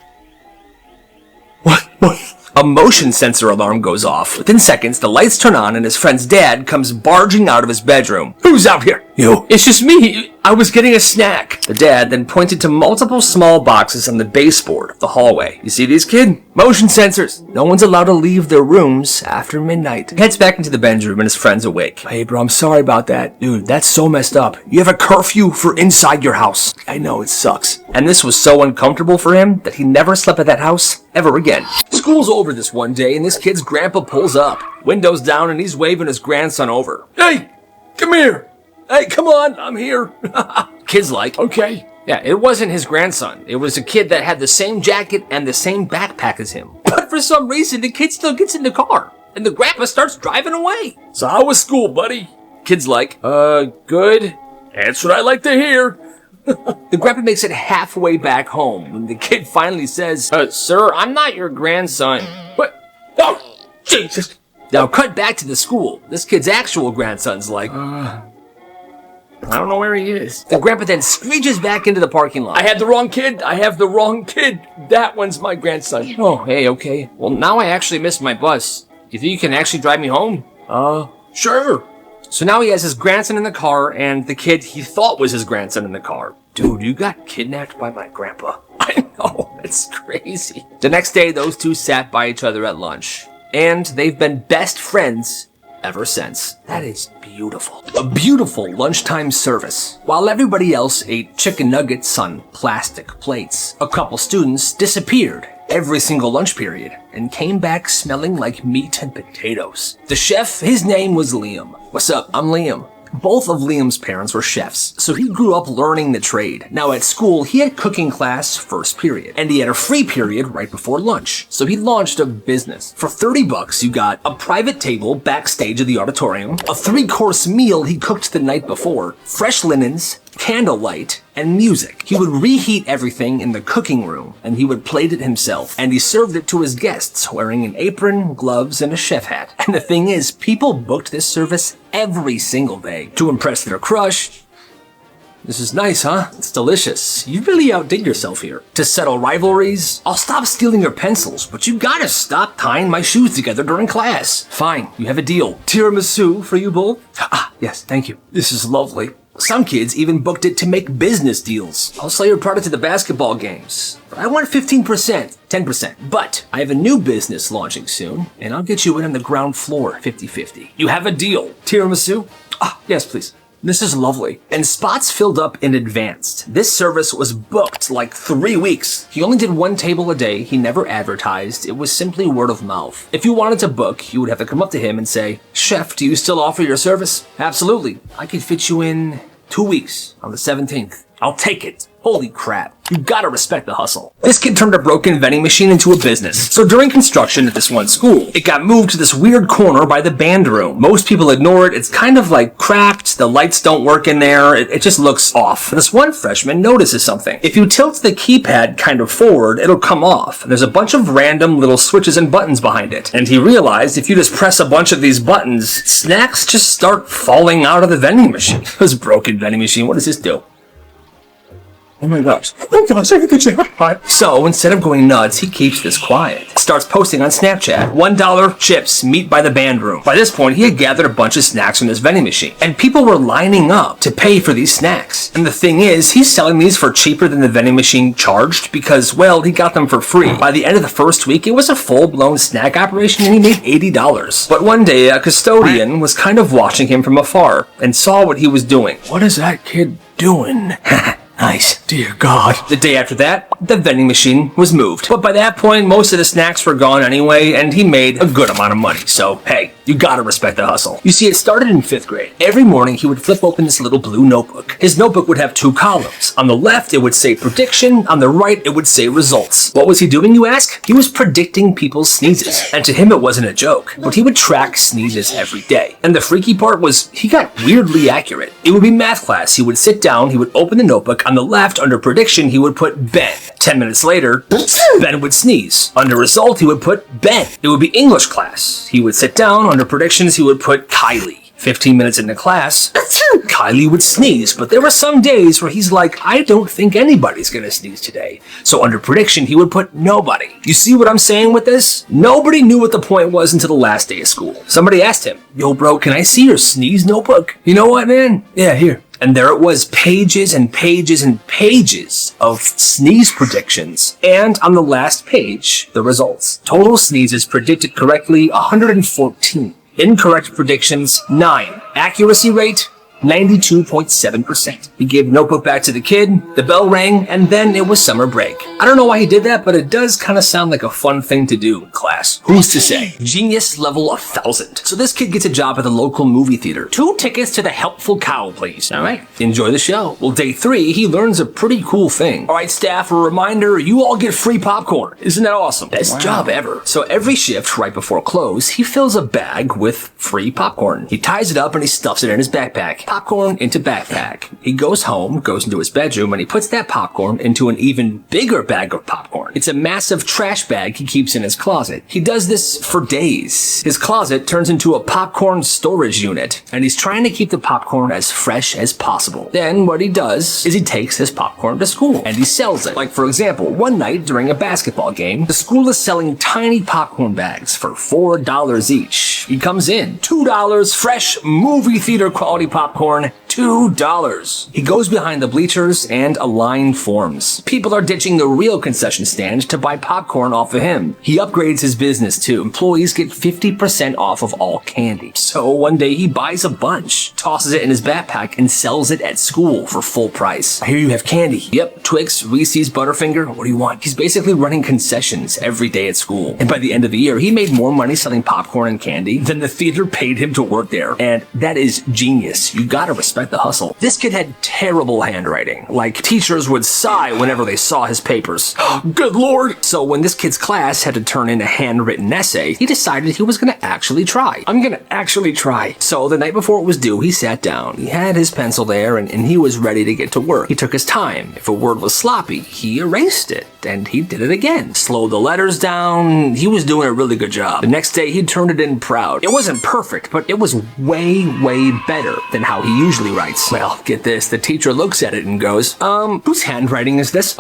What? A motion sensor alarm goes off. Within seconds, the lights turn on and his friend's dad comes barging out of his bedroom. Who's out here? You. It's just me. I was getting a snack. The dad then pointed to multiple small boxes on the baseboard of the hallway. You see these, kid? Motion sensors. No one's allowed to leave their rooms after midnight. He heads back into the bedroom and his friend's awake. Hey, bro, I'm sorry about that. Dude, that's so messed up. You have a curfew for inside your house. I know, it sucks. And this was so uncomfortable for him that he never slept at that house ever again. School's over this one day and this kid's grandpa pulls up. Windows down and he's waving his grandson over. Hey, come here. Hey, come on, I'm here. Kid's like, okay. Yeah, it wasn't his grandson. It was a kid that had the same jacket and the same backpack as him. But for some reason, the kid still gets in the car. And the grandpa starts driving away. So how was school, buddy? Kid's like, good. That's what I like to hear. The grandpa makes it halfway back home when the kid finally says, sir, I'm not your grandson. What? Oh, Jesus. Now cut back to the school. This kid's actual grandson's like, I don't know where he is. The grandpa then screeches back into the parking lot. I had the wrong kid. I have the wrong kid. That one's my grandson. Oh, hey, okay. Well, now I actually missed my bus. You think you can actually drive me home? Sure. So now he has his grandson in the car and the kid he thought was his grandson in the car. Dude, you got kidnapped by my grandpa. I know, it's crazy. The next day, those two sat by each other at lunch. And they've been best friends ever since. That is beautiful. A beautiful lunchtime service. While everybody else ate chicken nuggets on plastic plates, a couple students disappeared every single lunch period and came back smelling like meat and potatoes. The chef, his name was Liam. What's up? I'm Liam. Both of Liam's parents were chefs, so he grew up learning the trade. Now at school, he had cooking class first period, and he had a free period right before lunch. So he launched a business. For $30, you got a private table backstage of the auditorium, a 3-course meal he cooked the night before, fresh linens, candlelight, and music. He would reheat everything in the cooking room, and he would plate it himself. And he served it to his guests, wearing an apron, gloves, and a chef hat. And the thing is, people booked this service every single day to impress their crush. This is nice, huh? It's delicious. You really outdid yourself here. To settle rivalries, I'll stop stealing your pencils, but you gotta stop tying my shoes together during class. Fine, you have a deal. Tiramisu for you both? Yes, thank you. This is lovely. Some kids even booked it to make business deals. I'll sell your product to the basketball games. But I want 15%, 10%. But I have a new business launching soon, and I'll get you in on the ground floor 50-50. You have a deal. Tiramisu? Yes, please. This is lovely. And spots filled up in advance. This service was booked like 3 weeks. He only did 1 table a day. He never advertised. It was simply word of mouth. If you wanted to book, you would have to come up to him and say, "Chef, do you still offer your service?" "Absolutely. I could fit you in 2 weeks on the 17th. "I'll take it." Holy crap. You gotta respect the hustle. This kid turned a broken vending machine into a business. So during construction at this one school, it got moved to this weird corner by the band room. Most people ignore it. It's kind of like cracked. The lights don't work in there. It just looks off. This one freshman notices something. If you tilt the keypad kind of forward, it'll come off. And there's a bunch of random little switches and buttons behind it. And he realized if you just press a bunch of these buttons, snacks just start falling out of the vending machine. This broken vending machine, what does this do? Oh my gosh, everything's hot. So instead of going nuts, he keeps this quiet. Starts posting on Snapchat. $1 chips, meet by the band room. By this point, he had gathered a bunch of snacks from this vending machine. And people were lining up to pay for these snacks. And the thing is, he's selling these for cheaper than the vending machine charged because, well, he got them for free. By the end of the first week, it was a full-blown snack operation and he made $80. But one day, a custodian was kind of watching him from afar and saw what he was doing. What is that kid doing? Nice. Dear God. The day after that, the vending machine was moved. But by that point, most of the snacks were gone anyway, and he made a good amount of money. So, hey, you gotta respect the hustle. You see, it started in 5th grade. Every morning, he would flip open this little blue notebook. His notebook would have 2 columns. On the left, it would say prediction. On the right, it would say results. What was he doing, you ask? He was predicting people's sneezes. And to him, it wasn't a joke. But he would track sneezes every day. And the freaky part was, he got weirdly accurate. It would be math class. He would sit down, he would open the notebook. On the left, under prediction, he would put Ben. 10 minutes later, Ben would sneeze. Under result, he would put Ben. It would be English class. He would sit down. Under predictions, he would put Kylie. 15 minutes into class, Kylie would sneeze, but there were some days where he's like, I don't think anybody's gonna sneeze today. So under prediction, he would put nobody. You see what I'm saying with this? Nobody knew what the point was until the last day of school. Somebody asked him, "Yo, bro, can I see your sneeze notebook?" "You know what, man? Yeah, here." And there it was, pages and pages and pages of sneeze predictions. And on the last page, the results. Total sneezes predicted correctly, 114. Incorrect predictions, 9. Accuracy rate, 92.7%. He gave the notebook back to the kid, the bell rang, and then it was summer break. I don't know why he did that, but it does kind of sound like a fun thing to do in class. Who's to say? Genius level 1,000. So this kid gets a job at the local movie theater. 2 tickets to the Helpful Cow, please. All right, enjoy the show. Well, day 3, he learns a pretty cool thing. All right, staff, a reminder, you all get free popcorn. Isn't that awesome? Best job ever. So every shift, right before close, he fills a bag with free popcorn. He ties it up and he stuffs it in his backpack. Popcorn into backpack. He goes home, goes into his bedroom, and he puts that popcorn into an even bigger bag of popcorn. It's a massive trash bag he keeps in his closet. He does this for days. His closet turns into a popcorn storage unit, and he's trying to keep the popcorn as fresh as possible. Then what he does is he takes his popcorn to school, and he sells it. Like, for example, one night during a basketball game, the school is selling tiny popcorn bags for $4 each. He comes in, $2, fresh movie theater quality popcorn, $2. He goes behind the bleachers and a line forms. People are ditching the real concession stand to buy popcorn off of him. He upgrades his business too. Employees get 50% off of all candy. So one day he buys a bunch, tosses it in his backpack, and sells it at school for full price. I hear you have candy. Yep, Twix, Reese's, Butterfinger. What do you want? He's basically running concessions every day at school. And by the end of the year, he made more money selling popcorn and candy than the theater paid him to work there. And that is genius. You gotta respect the hustle. This kid had terrible handwriting. Like, teachers would sigh whenever they saw his papers. Good Lord! So when this kid's class had to turn in a handwritten essay, he decided he was gonna actually try. I'm gonna actually try. So the night before it was due, he sat down. He had his pencil there and he was ready to get to work. He took his time. If a word was sloppy, he erased it. And he did it again. Slowed the letters down. He was doing a really good job. The next day, he turned it in proud. It wasn't perfect, but it was way, way better than how he usually writes. Well, get this. The teacher looks at it and goes, whose handwriting is this?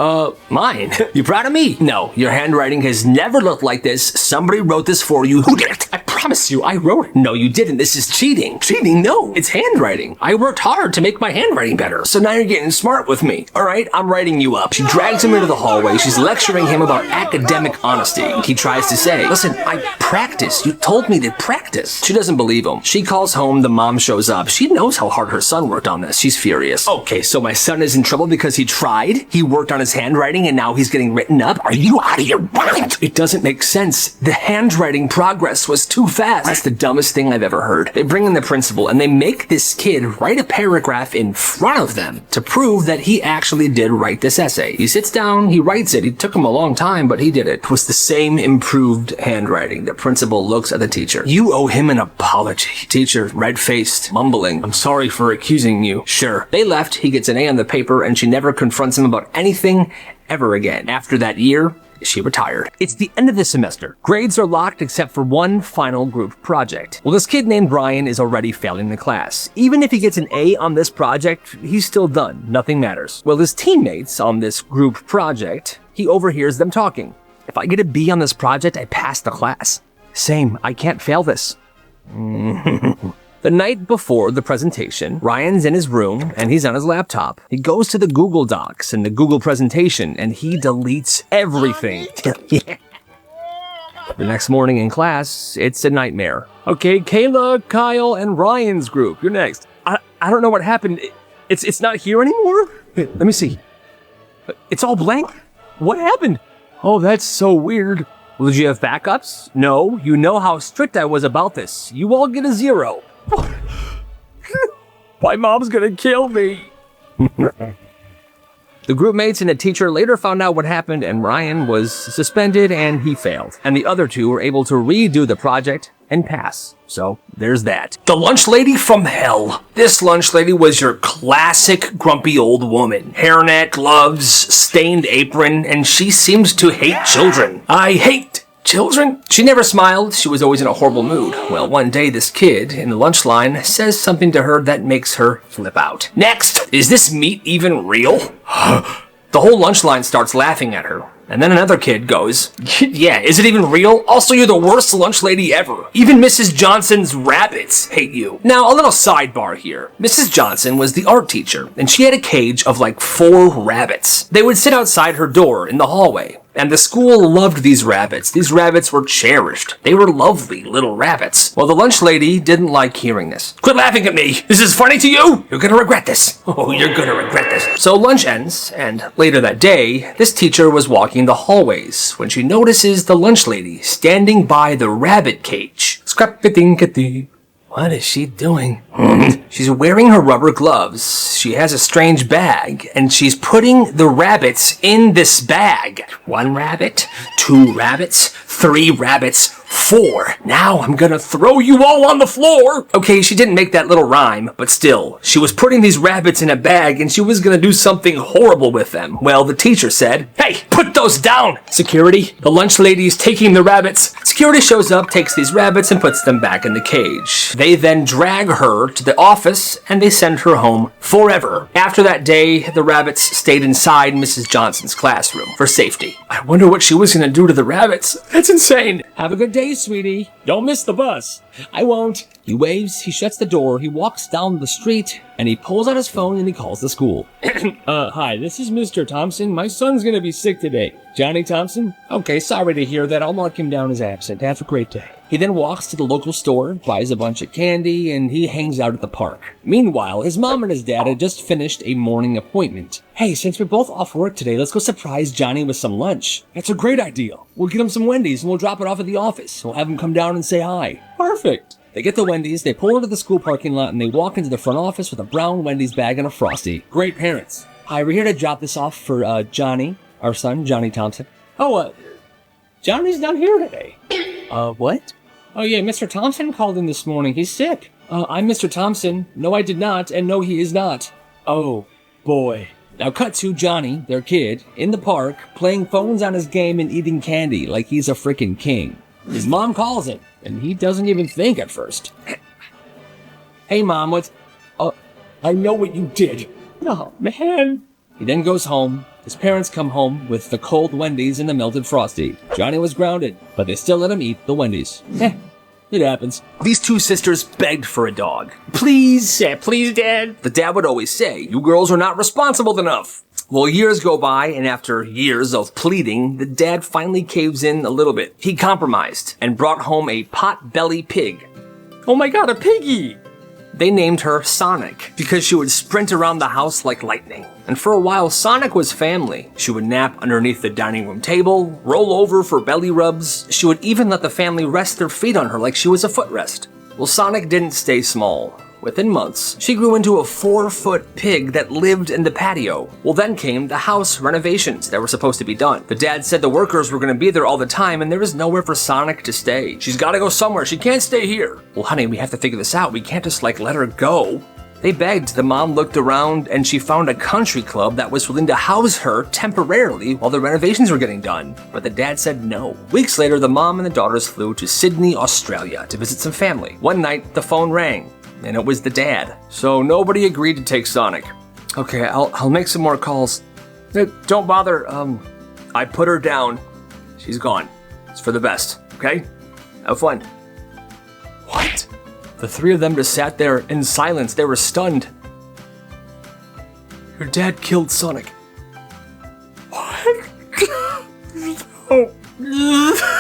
Mine. You proud of me? No, your handwriting has never looked like this. Somebody wrote this for you. Who did it? I promise you, I wrote it. No, you didn't. This is cheating. Cheating? No, it's handwriting. I worked hard to make my handwriting better. So now you're getting smart with me. All right, I'm writing you up. She drags him into the hallway. She's lecturing him about academic honesty. He tries to say, listen, I practiced. You told me to practice. She doesn't believe him. She calls home. The mom shows up. She knows how hard her son son worked on this. She's furious. Okay, so my son is in trouble because he tried? He worked on his handwriting and now he's getting written up? Are you out of your mind? It doesn't make sense. The handwriting progress was too fast. That's the dumbest thing I've ever heard. They bring in the principal and they make this kid write a paragraph in front of them to prove that he actually did write this essay. He sits down, he writes it. It took him a long time, but he did it. It was the same improved handwriting. The principal looks at the teacher. You owe him an apology. Teacher, red-faced, mumbling. I'm sorry for accusing you. Sure. They left, he gets an A on the paper, and she never confronts him about anything ever again. After that year, she retired. It's the end of the semester. Grades are locked except for one final group project. Well, this kid named Brian is already failing the class. Even if he gets an A on this project, he's still done. Nothing matters. Well, his teammates on this group project, he overhears them talking. If I get a B on this project, I pass the class. Same, I can't fail this. The night before the presentation, Ryan's in his room and he's on his laptop. He goes to the Google Docs and the Google presentation and he deletes everything. The next morning in class, it's a nightmare. Okay, Kayla, Kyle, and Ryan's group. You're next. I don't know what happened. It's not here anymore? Wait, let me see. It's all blank? What happened? Oh, that's so weird. Well, did you have backups? No, you know how strict I was about this. You all get a 0. My mom's gonna kill me. The group mates and the teacher later found out what happened and Ryan was suspended and he failed. And the other two were able to redo the project and pass. So there's that. The lunch lady from hell. This lunch lady was your classic grumpy old woman. Hairnet, gloves, stained apron, and she seems to hate children. I hate children. She never smiled. She was always in a horrible mood. Well, one day this kid in the lunch line says something to her that makes her flip out. Next, is this meat even real? The whole lunch line starts laughing at her. And then another kid goes, yeah, is it even real? Also, you're the worst lunch lady ever. Even Mrs. Johnson's rabbits hate you. Now, a little sidebar here. Mrs. Johnson was the art teacher, and she had a cage of like 4 rabbits. They would sit outside her door in the hallway. And the school loved these rabbits. These rabbits were cherished. They were lovely little rabbits. Well, the lunch lady didn't like hearing this. Quit laughing at me! This is funny to you! You're gonna regret this! Oh, you're gonna regret this. So lunch ends, and later that day, this teacher was walking the hallways when she notices the lunch lady standing by the rabbit cage. Scrap-a-dink-a-dee. What is she doing? She's wearing her rubber gloves. She has a strange bag, and she's putting the rabbits in this bag. 1 rabbit, 2 rabbits, 3 rabbits, 4. Now I'm gonna throw you all on the floor. Okay, she didn't make that little rhyme, but still, she was putting these rabbits in a bag and she was gonna do something horrible with them. Well, the teacher said, hey, put those down! Security, the lunch lady's taking the rabbits. Security shows up, takes these rabbits and puts them back in the cage. They then drag her to the office and they send her home forever. After that day, the rabbits stayed inside Mrs. Johnson's classroom for safety. I wonder what she was gonna do to the rabbits. That's insane. Have a good day, sweetie. Don't miss the bus. I won't. He waves, he shuts the door, he walks down the street, and he pulls out his phone and he calls the school. Hi, this is Mr. Thompson. My son's gonna be sick today. Johnny Thompson? Okay, sorry to hear that. I'll mark him down as absent. Have a great day. He then walks to the local store, buys a bunch of candy, and he hangs out at the park. Meanwhile, his mom and his dad had just finished a morning appointment. Hey, since we're both off work today, let's go surprise Johnny with some lunch. That's a great idea. We'll get him some Wendy's and we'll drop it off at the office. We'll have him come down and say hi. Perfect. They get the Wendy's, they pull into the school parking lot, and they walk into the front office with a brown Wendy's bag and a Frosty. Great parents. Hi, we're here to drop this off for Johnny, our son, Johnny Thompson. Oh, Johnny's not here today. What? Oh yeah, Mr. Thompson called in this morning. He's sick. I'm Mr. Thompson. No, I did not, and no, he is not. Oh, boy. Now cut to Johnny, their kid, in the park, playing phones on his game and eating candy like he's a frickin' king. His mom calls him, and he doesn't even think at first. Hey, Mom, what's... I know what you did. Oh, man. He then goes home. His parents come home with the cold Wendy's and the melted Frosty. Johnny was grounded, but they still let him eat the Wendy's. It happens. These 2 sisters begged for a dog. Please, please, Dad. The dad would always say, you girls are not responsible enough. Well, years go by, and after years of pleading, the dad finally caves in a little bit. He compromised and brought home a pot-belly pig. Oh my God, a piggy! They named her Sonic because she would sprint around the house like lightning. And for a while, Sonic was family. She would nap underneath the dining room table, roll over for belly rubs. She would even let the family rest their feet on her like she was a footrest. Well, Sonic didn't stay small. Within months, she grew into a 4-foot pig that lived in the patio. Well, then came the house renovations that were supposed to be done. The dad said the workers were going to be there all the time and there was nowhere for Sonic to stay. She's got to go somewhere. She can't stay here. Well, honey, we have to figure this out. We can't just let her go. They begged. The mom looked around and she found a country club that was willing to house her temporarily while the renovations were getting done. But the dad said no. Weeks later, the mom and the daughters flew to Sydney, Australia to visit some family. One night, the phone rang. And it was the dad. So nobody agreed to take Sonic. Okay, I'll make some more calls. Don't bother. I put her down. She's gone. It's for the best, okay? Have fun. What? The three of them just sat there in silence. They were stunned. Your dad killed Sonic. What? No.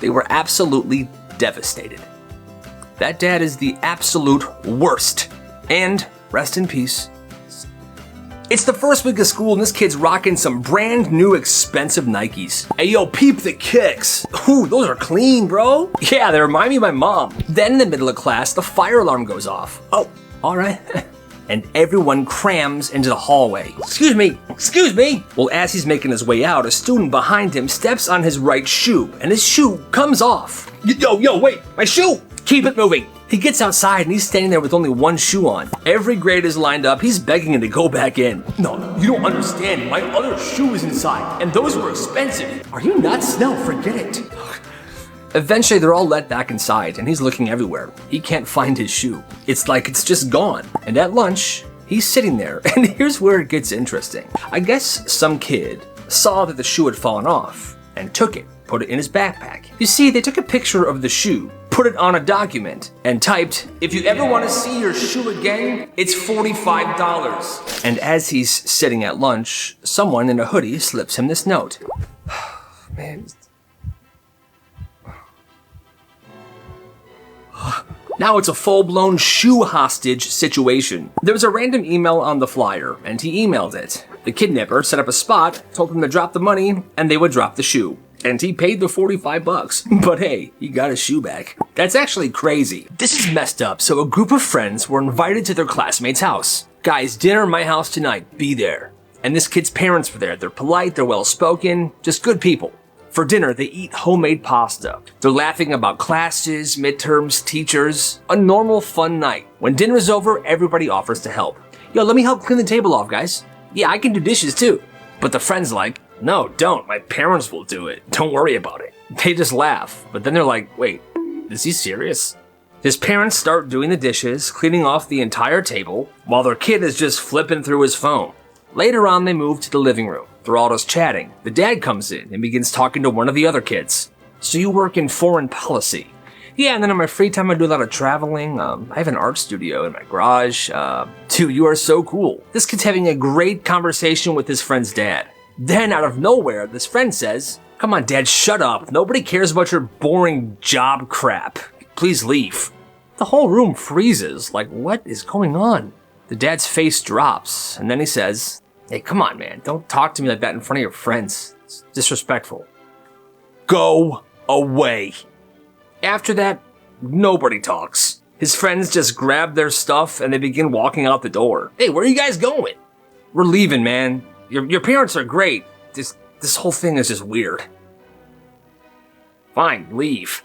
They were absolutely devastated. That dad is the absolute worst. And rest in peace. It's the first week of school and this kid's rocking some brand new expensive Nikes. Hey yo, peep the kicks. Ooh, those are clean, bro. Yeah, they remind me of my mom. Then in the middle of class, the fire alarm goes off. Oh, all right. And everyone crams into the hallway. Excuse me. Well, as he's making his way out, a student behind him steps on his right shoe and his shoe comes off. Yo, wait, my shoe. Keep it moving. He gets outside and he's standing there with only one shoe on. Every grade is lined up. He's begging him to go back in. No, you don't understand. My other shoe is inside, and those were expensive. Are you nuts? No, forget it. Eventually, they're all let back inside, and he's looking everywhere. He can't find his shoe. It's like it's just gone. And at lunch, he's sitting there, and here's where it gets interesting. I guess some kid saw that the shoe had fallen off and took it, put it in his backpack. You see, they took a picture of the shoe, put it on a document, and typed, "If you ever want to see your shoe again, it's $45. And as he's sitting at lunch, someone in a hoodie slips him this note. Man. Now it's a full-blown shoe hostage situation. There was a random email on the flyer, and he emailed it. The kidnapper set up a spot, told him to drop the money, and they would drop the shoe. And he paid the $45. But hey, he got his shoe back. That's actually crazy. This is messed up. So a group of friends were invited to their classmate's house. Guys, dinner at my house tonight. Be there. And this kid's parents were there. They're polite, they're well-spoken, just good people. For dinner, they eat homemade pasta. They're laughing about classes, midterms, teachers. A normal, fun night. When dinner is over, everybody offers to help. Yo, let me help clean the table off, guys. Yeah, I can do dishes too. But the friend's like, no, don't. My parents will do it. Don't worry about it. They just laugh. But then they're like, wait, is he serious? His parents start doing the dishes, cleaning off the entire table, while their kid is just flipping through his phone. Later on, they move to the living room. They're all just chatting. The dad comes in and begins talking to one of the other kids. So you work in foreign policy? Yeah, and then on my free time I do a lot of traveling. I have an art studio in my garage. Dude, you are so cool. This kid's having a great conversation with his friend's dad. Then out of nowhere, this friend says, come on, Dad, shut up. Nobody cares about your boring job crap. Please leave. The whole room freezes. Like, what is going on? The dad's face drops, and then he says, hey, come on, man. Don't talk to me like that in front of your friends. It's disrespectful. Go away. After that, nobody talks. His friends just grab their stuff and they begin walking out the door. Hey, where are you guys going? We're leaving, man. Your parents are great. This whole thing is just weird. Fine, leave.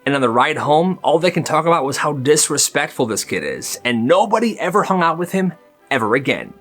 And on the ride home, all they can talk about was how disrespectful this kid is, and nobody ever hung out with him ever again.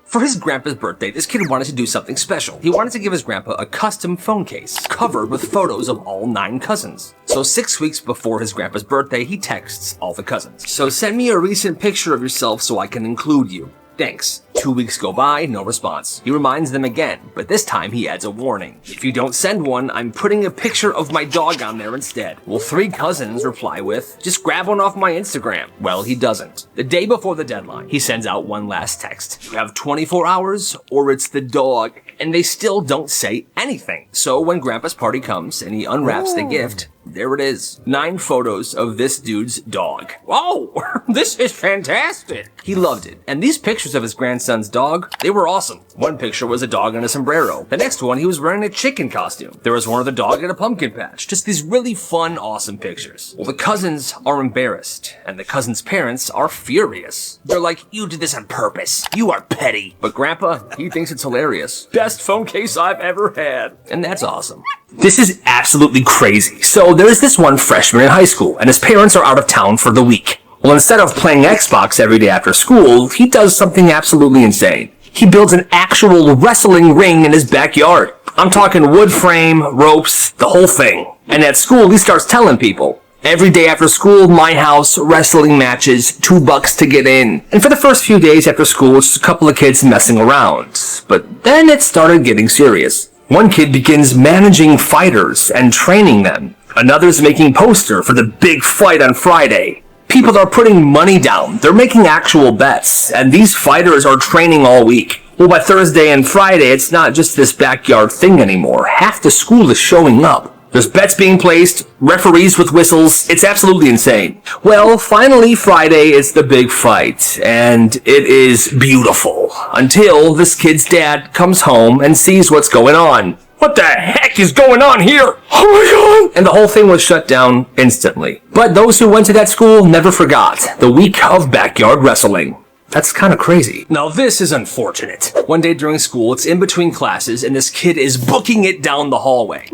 For his grandpa's birthday, this kid wanted to do something special. He wanted to give his grandpa a custom phone case covered with photos of all 9 cousins. So 6 weeks before his grandpa's birthday, he texts all the cousins. So send me a recent picture of yourself so I can include you. Thanks. 2 weeks go by, no response. He reminds them again, but this time he adds a warning. If you don't send one, I'm putting a picture of my dog on there instead. Well, 3 cousins reply with, just grab one off my Instagram. Well, he doesn't. The day before the deadline, he sends out one last text. You have 24 hours or it's the dog. And they still don't say anything. So when Grandpa's party comes and he unwraps the gift, There it is. 9 photos of this dude's dog. Oh, this is fantastic. He loved it. And these pictures of his grandson's dog, they were awesome. One picture was a dog in a sombrero. The next one, he was wearing a chicken costume. There was one of the dog in a pumpkin patch. Just these really fun, awesome pictures. Well, the cousins are embarrassed, and the cousins' parents are furious. They're like, you did this on purpose. You are petty. But Grandpa, he thinks it's hilarious. Best phone case I've ever had. And that's awesome. This is absolutely crazy. So there's this one freshman in high school, and his parents are out of town for the week. Well, instead of playing Xbox every day after school, he does something absolutely insane. He builds an actual wrestling ring in his backyard. I'm talking wood frame, ropes, the whole thing. And at school, he starts telling people, every day after school, my house, wrestling matches, $2 to get in. And for the first few days after school, it's just a couple of kids messing around. But then it started getting serious. One kid begins managing fighters and training them. Another's making poster for the big fight on Friday. People are putting money down. They're making actual bets. And these fighters are training all week. Well, by Thursday and Friday, it's not just this backyard thing anymore. Half the school is showing up. There's bets being placed, referees with whistles. It's absolutely insane. Well, finally Friday is the big fight, and it is beautiful. Until this kid's dad comes home and sees what's going on. What the heck is going on here? Oh my God! And the whole thing was shut down instantly. But those who went to that school never forgot the week of backyard wrestling. That's kind of crazy. Now this is unfortunate. One day during school, it's in between classes, and this kid is booking it down the hallway.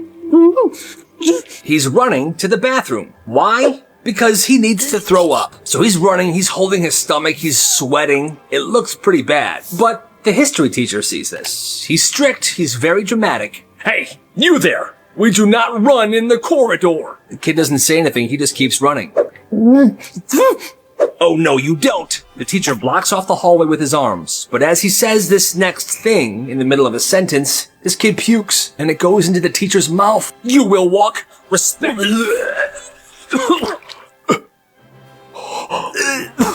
He's running to the bathroom. Why? Because he needs to throw up. So he's running, he's holding his stomach, he's sweating. It looks pretty bad. But the history teacher sees this. He's strict, he's very dramatic. Hey, you there! We do not run in the corridor! The kid doesn't say anything, he just keeps running. Oh no, you don't! The teacher blocks off the hallway with his arms, but as he says this next thing in the middle of a sentence, this kid pukes, and it goes into the teacher's mouth. You will walk respect.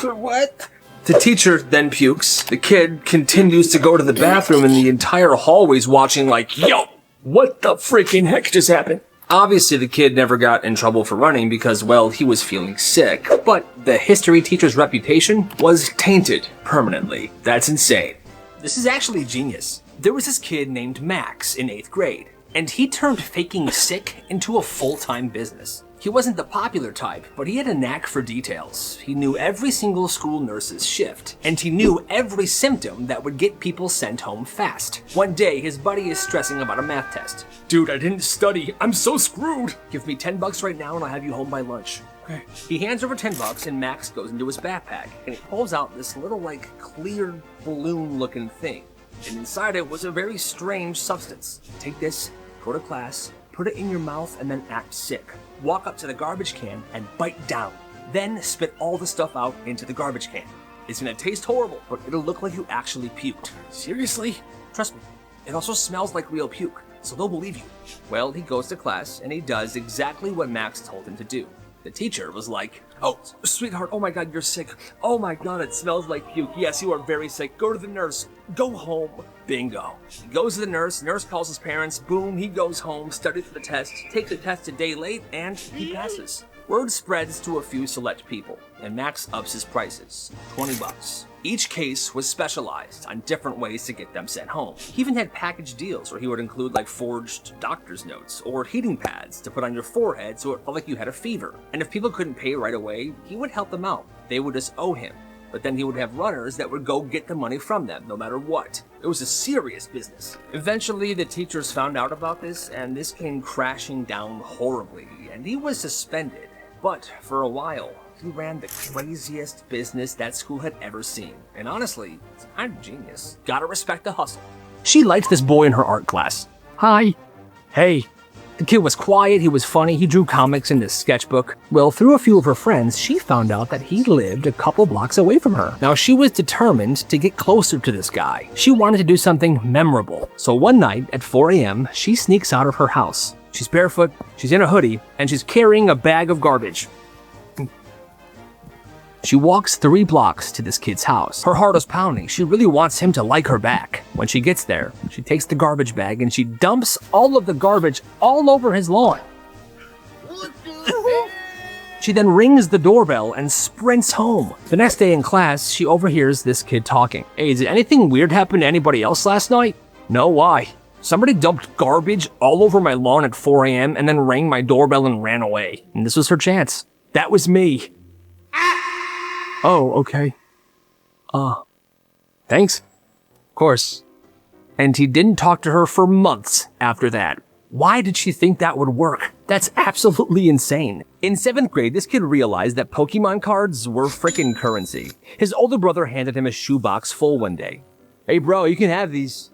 What? The teacher then pukes. The kid continues to go to the bathroom, and the entire hallway's watching like, yo, what the freaking heck just happened? Obviously, the kid never got in trouble for running because, well, he was feeling sick. But the history teacher's reputation was tainted permanently. That's insane. This is actually genius. There was this kid named Max in 8th grade, and he turned faking sick into a full-time business. He wasn't the popular type, but he had a knack for details. He knew every single school nurse's shift, and he knew every symptom that would get people sent home fast. One day, his buddy is stressing about a math test. Dude, I didn't study. I'm so screwed. Give me $10 right now and I'll have you home by lunch. Okay. He hands over $10 and Max goes into his backpack, and he pulls out this little, clear balloon-looking thing. And inside it was a very strange substance. Take this, go to class, put it in your mouth, and then act sick. Walk up to the garbage can and bite down. Then spit all the stuff out into the garbage can. It's gonna taste horrible, but it'll look like you actually puked. Seriously? Trust me. It also smells like real puke, so they'll believe you. Well, he goes to class, and he does exactly what Max told him to do. The teacher was like, oh, sweetheart, oh my God, you're sick. Oh my God, it smells like puke. Yes, you are very sick. Go to the nurse. Go home. Bingo. He goes to the nurse calls his parents, boom, he goes home, studies for the test, takes the test a day late, and he passes. Word spreads to a few select people, and Max ups his prices, $20. Each case was specialized on different ways to get them sent home. He even had package deals where he would include forged doctor's notes or heating pads to put on your forehead so it felt like you had a fever. And if people couldn't pay right away, he would help them out. They would just owe him. But then he would have runners that would go get the money from them, no matter what. It was a serious business. Eventually, the teachers found out about this, and this came crashing down horribly, and he was suspended. But for a while, he ran the craziest business that school had ever seen. And honestly, it's kind of genius. Gotta respect the hustle. She liked this boy in her art class. Hi. Hey. The kid was quiet, he was funny, he drew comics in his sketchbook. Well, through a few of her friends, she found out that he lived a couple blocks away from her. Now, she was determined to get closer to this guy. She wanted to do something memorable. So one night at 4 a.m., she sneaks out of her house. She's barefoot, she's in a hoodie, and she's carrying a bag of garbage. She walks 3 blocks to this kid's house. Her heart is pounding. She really wants him to like her back. When she gets there, she takes the garbage bag and she dumps all of the garbage all over his lawn. What the She then rings the doorbell and sprints home. The next day in class, she overhears this kid talking. Hey, did anything weird happen to anybody else last night? No, why? Somebody dumped garbage all over my lawn at 4 a.m. and then rang my doorbell and ran away. And this was her chance. That was me. Oh, okay. Thanks. Of course. And he didn't talk to her for months after that. Why did she think that would work? That's absolutely insane. In 7th grade, this kid realized that Pokemon cards were frickin' currency. His older brother handed him a shoebox full one day. Hey bro, you can have these.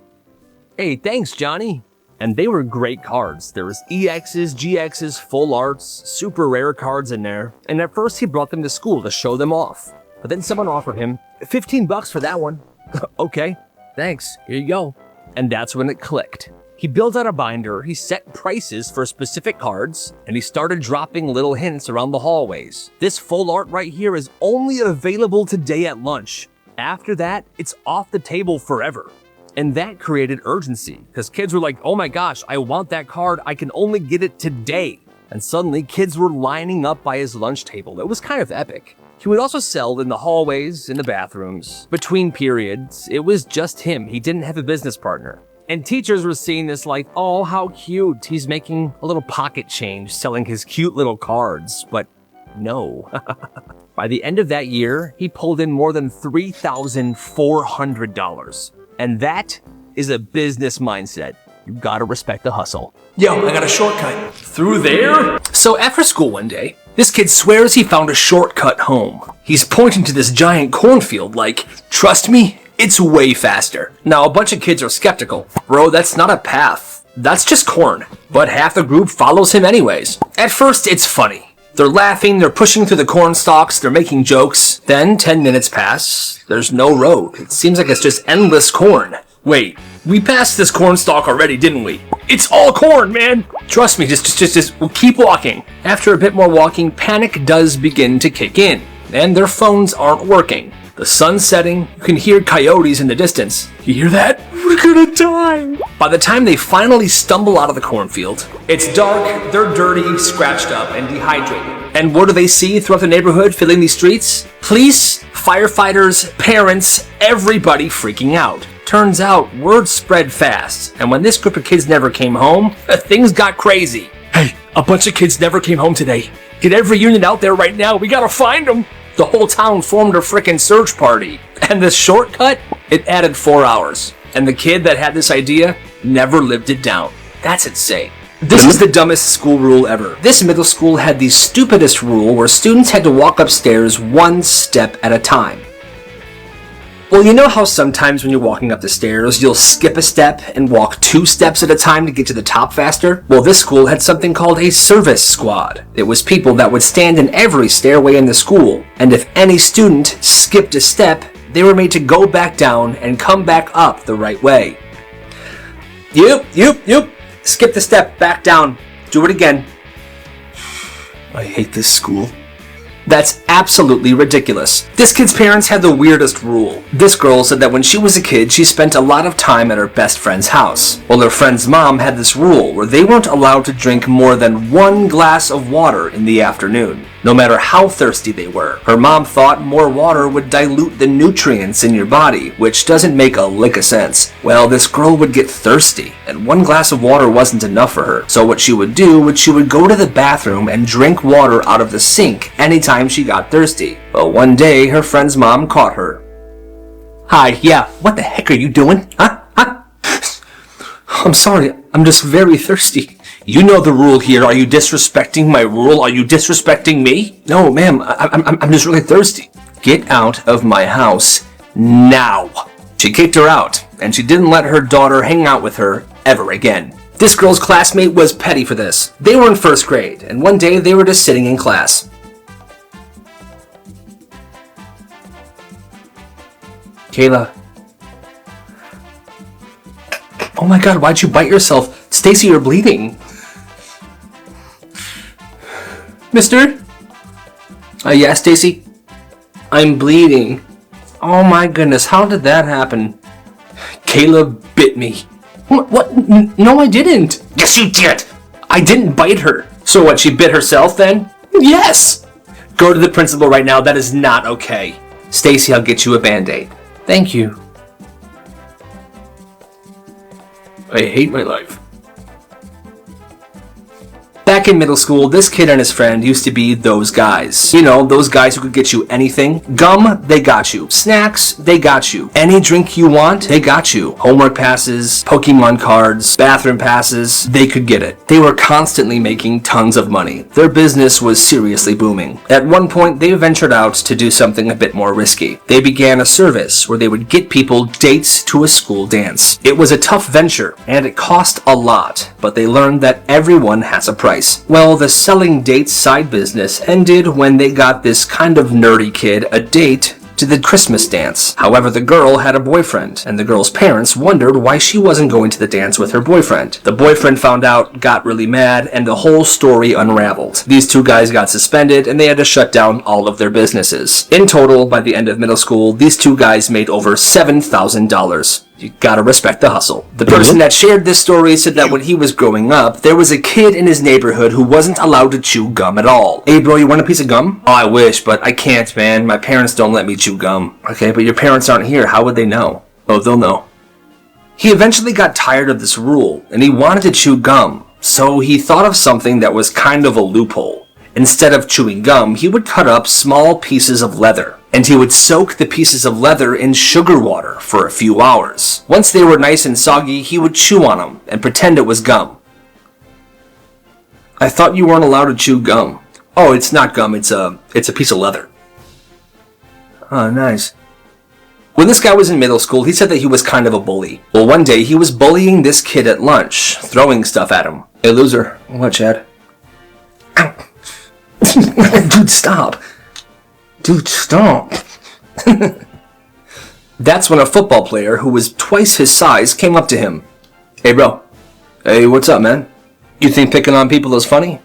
Hey, thanks Johnny. And they were great cards. There was EXs, GXs, full arts, super rare cards in there. And at first he brought them to school to show them off. But then someone offered him $15 for that one. Okay, thanks, here you go. And that's when it clicked. He built out a binder, he set prices for specific cards, and he started dropping little hints around the hallways. This full art right here is only available today at lunch. After that, it's off the table forever. And that created urgency, because kids were like, oh my gosh, I want that card, I can only get it today. And suddenly, kids were lining up by his lunch table. It was kind of epic. He would also sell in the hallways, in the bathrooms. Between periods, it was just him. He didn't have a business partner. And teachers were seeing this like, oh, how cute. He's making a little pocket change selling his cute little cards. But no. By the end of that year, he pulled in more than $3,400. And that is a business mindset. You gotta respect the hustle. Yo, I got a shortcut. Through there? So after school one day, this kid swears he found a shortcut home. He's pointing to this giant cornfield like, trust me, it's way faster. Now, a bunch of kids are skeptical. Bro, that's not a path. That's just corn. But half the group follows him anyways. At first, it's funny. They're laughing, they're pushing through the corn stalks, they're making jokes. Then 10 minutes pass. There's no road. It seems like it's just endless corn. Wait, we passed this corn stalk already, didn't we? It's all corn, man! Trust me, just we'll keep walking. After a bit more walking, panic does begin to kick in, and their phones aren't working. The sun's setting, you can hear coyotes in the distance. You hear that? We're gonna die! By the time they finally stumble out of the cornfield, it's dark, they're dirty, scratched up, and dehydrated. And what do they see throughout the neighborhood filling these streets? Police, firefighters, parents, everybody freaking out. Turns out, word spread fast, and when this group of kids never came home, things got crazy. Hey, a bunch of kids never came home today. Get every unit out there right now, we gotta find them! The whole town formed a frickin' search party. And this shortcut, it added 4 hours. And the kid that had this idea never lived it down. That's insane. This is the dumbest school rule ever. This middle school had the stupidest rule where students had to walk upstairs one step at a time. Well, you know how sometimes when you're walking up the stairs, you'll skip a step and walk 2 steps at a time to get to the top faster? Well, this school had something called a service squad. It was people that would stand in every stairway in the school, and if any student skipped a step, they were made to go back down and come back up the right way. Yup. Skip the step, back down. Do it again. I hate this school. That's absolutely ridiculous. This kid's parents had the weirdest rule. This girl said that when she was a kid, she spent a lot of time at her best friend's house. Well, her friend's mom had this rule where they weren't allowed to drink more than 1 glass of water in the afternoon, no matter how thirsty they were. Her mom thought more water would dilute the nutrients in your body, which doesn't make a lick of sense. Well, this girl would get thirsty, and 1 glass of water wasn't enough for her. So what she would do was she would go to the bathroom and drink water out of the sink anytime she got thirsty. Well, one day, her friend's mom caught her. Hi, yeah, what the heck are you doing? Huh? I'm sorry, I'm just very thirsty. You know the rule here. Are you disrespecting my rule? Are you disrespecting me? No, ma'am, I'm just really thirsty. Get out of my house now. She kicked her out, and she didn't let her daughter hang out with her ever again. This girl's classmate was petty for this. They were in 1st grade, and one day they were just sitting in class. Kayla. Oh my god, why'd you bite yourself? Stacy, you're bleeding. Mister? Yeah, Stacy? I'm bleeding. Oh my goodness, how did that happen? Kayla bit me. What? No, I didn't. Yes, you did. I didn't bite her. So what, she bit herself then? Yes. Go to the principal right now. That is not okay. Stacy, I'll get you a Band-Aid. Thank you. I hate my life. Back in middle school, this kid and his friend used to be those guys. You know, those guys who could get you anything. Gum, they got you. Snacks, they got you. Any drink you want, they got you. Homework passes, Pokemon cards, bathroom passes, they could get it. They were constantly making tons of money. Their business was seriously booming. At one point, they ventured out to do something a bit more risky. They began a service where they would get people dates to a school dance. It was a tough venture, and it cost a lot, but they learned that everyone has a price. Well, the selling dates side business ended when they got this kind of nerdy kid a date to the Christmas dance. However, the girl had a boyfriend, and the girl's parents wondered why she wasn't going to the dance with her boyfriend. The boyfriend found out, got really mad, and the whole story unraveled. These two guys got suspended, and they had to shut down all of their businesses. In total, by the end of middle school, these two guys made over $7,000. You gotta respect the hustle. The person that shared this story said that when he was growing up, there was a kid in his neighborhood who wasn't allowed to chew gum at all. Hey bro, you want a piece of gum? Oh, I wish, but I can't, man. My parents don't let me chew gum. Okay, but your parents aren't here. How would they know? Oh, they'll know. He eventually got tired of this rule, and he wanted to chew gum. So he thought of something that was kind of a loophole. Instead of chewing gum, he would cut up small pieces of leather, and he would soak the pieces of leather in sugar water for a few hours. Once they were nice and soggy, he would chew on them and pretend it was gum. I thought you weren't allowed to chew gum. Oh, it's not gum, it's a piece of leather. Oh, nice. When this guy was in middle school, he said that he was kind of a bully. Well, one day he was bullying this kid at lunch, throwing stuff at him. Hey, loser. What, Chad? Ow. Dude, stop. Dude, stop. That's when a football player who was twice his size came up to him. Hey, bro. Hey, what's up, man? You think picking on people is funny?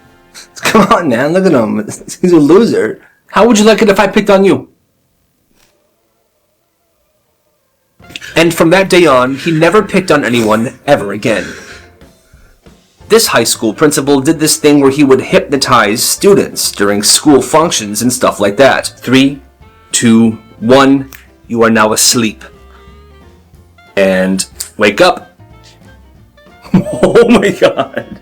Come on, man. Look at him. He's a loser. How would you like it if I picked on you? And from that day on, he never picked on anyone ever again. This high school principal did this thing where he would hypnotize students during school functions and stuff like that. 3, 2, 1, you are now asleep. And wake up. Oh my god.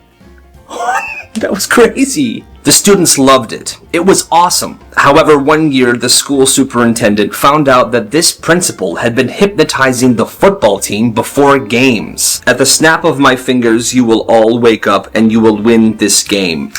That was crazy. The students loved it. It was awesome. However, one year the school superintendent found out that this principal had been hypnotizing the football team before games. At the snap of my fingers, you will all wake up and you will win this game.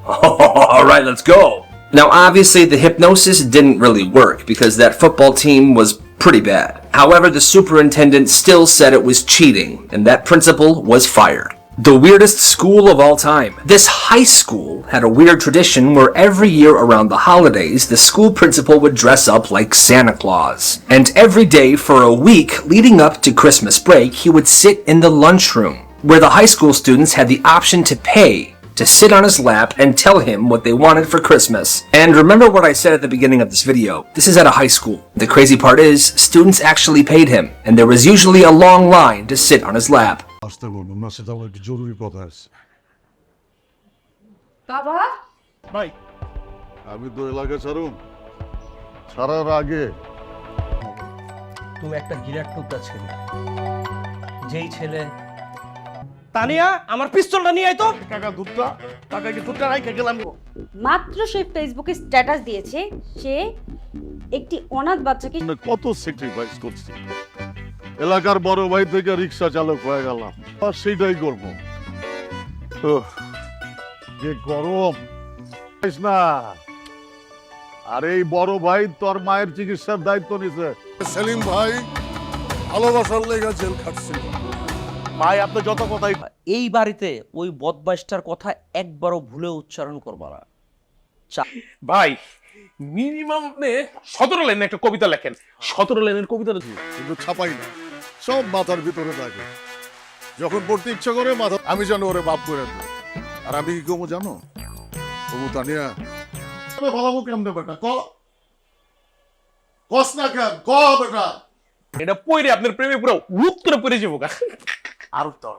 Alright, let's go. Now obviously the hypnosis didn't really work because that football team was pretty bad. However, the superintendent still said it was cheating and that principal was fired. The weirdest school of all time. This high school had a weird tradition where every year around the holidays, the school principal would dress up like Santa Claus. And every day for a week leading up to Christmas break, he would sit in the lunchroom, where the high school students had the option to pay to sit on his lap and tell him what they wanted for Christmas. And remember what I said at the beginning of this video. This is at a high school. The crazy part is, students actually paid him, and there was usually a long line to sit on his lap. আসতে বলুন না সেটা আমার একটু জরুরি কথা আছে বাবা ভাই আমি তো এলাকা ছাড়ার আগে তুমি একটা গিরাট টুকটা ছেলে যেই ছেলে তানিয়া আমার পিস্তলটা নিয়ে আয় তো কাকা দুধটা কাকা কি দুধটা রাইখে গেলাম মাত্র সে ফেসবুকে স্ট্যাটাস দিয়েছে সে একটি অনাথ বাচ্চাকে কত স্যাক্রিফাইস করছি এলাকার বড় ভাই থেকে রিকশা চালক হয়ে গেলাম আর সেটাই করব যে গরম না আর এই বড় ভাই তোর মায়ের চিকিৎসার দায়িত্ব নিছে সেলিম ভাই ভালোবাসার লেগে জেল খাটছিল ভাই আপনি যত কথাই এই বাড়িতে ওই বদমাইশটার কথা একবারও ভুলে উচ্চারণ করবা না ভাই মিনিমাম আপনি 17 লাইনের একটা কবিতা লেখেন 17 লাইনের কবিতা কিন্তু ছাপাই না সব মাথার ভিতরে থাকে যখন পড়তে ইচ্ছা করে মাথা আমি জানো ওরে বাপ করে দেব আর আমি কি কমু জানো কমু তানিয়া আমি বলাবো কেমনে বেটা কস না কেন বেটা এটা পড়ে আপনার প্রেমে পুরো উত করে পড়ে যাবো আর তো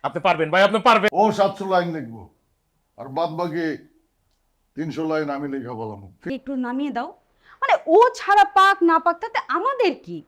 আপনি পারবেন ভাই আপনি পারবেন ও 700 লাইন লিখবো আর বাদ বাকি 300 লাইন আমি লেখা বললাম। একটু নামিয়ে দাও। মানে ও ছাড়া পাক না পাক তাতে আমাদের কি?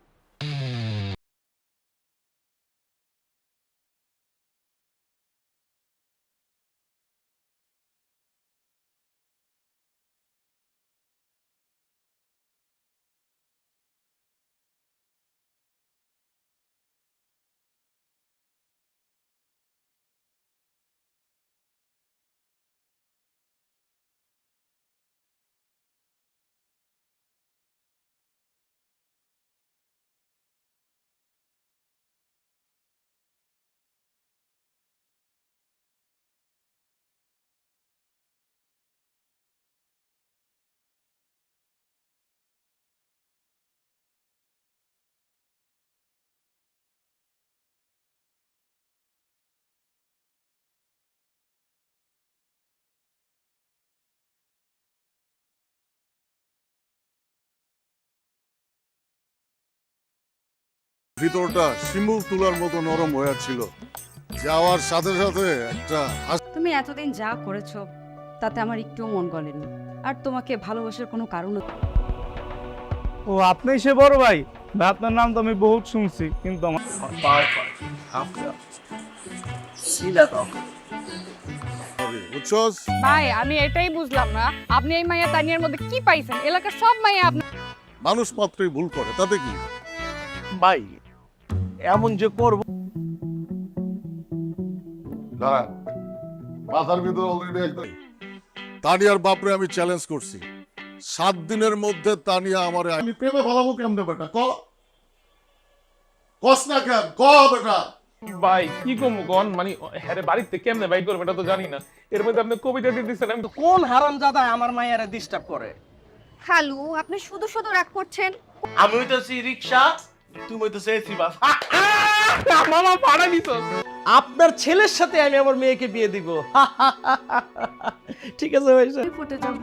ভিতরটা শিমুল তুলার মতো নরম হয়ে ছিল, যাওয়ার সাথে সাথে একটা তুমি এতদিন যা করেছো তাতে আমার একটুও মন গলেনি। আর তোমাকে ভালোবাসার কোনো কারণ ও আপনি সে বড় ভাই? ভাই আপনার নাম তো আমি বহুত শুনছি, কিন্তু আমার বুঝছস? ভাই আমি এটাই বুঝলাম না, আপনি এই মাইয়া তানিয়ার মধ্যে কি পাইছেন? এলাকার সব মাইয়া আপনার মানুষ মাত্রই ভুল করে, তাতে কি? ভাই এমন যে করব। দাঁড়ান, মাথার ভিতরে অলরেডি একদম। তানিয়ার বাপরে আমি চ্যালেঞ্জ করছি, 7 দিনের মধ্যে তানিয়া আমারে আমি প্রেমে ফলাবো কেমনে বেটা? কস না কেন, বেটা। ভাই কি কম গন, মানে হ্যাঁ বাড়িতে কেমনে বাইক করবে এটা তো জানি না, এর মধ্যে আপনি কবিতা দিয়ে দিচ্ছেন। আমি তো কোন হারামজাদা আমার মায়েরা ডিস্টার্ব করে? খালু আপনি শুধু শুধু রাগ করছেন। আমি হইতেছি রিকশা, তুমি হইতেছে এসি বাস। মামা পাড়া দিত। আপনার ছেলের সাথে আমি আমার মেয়েকে বিয়ে দিব। ঠিক আছে ভাই স্যার। ফুটে যাব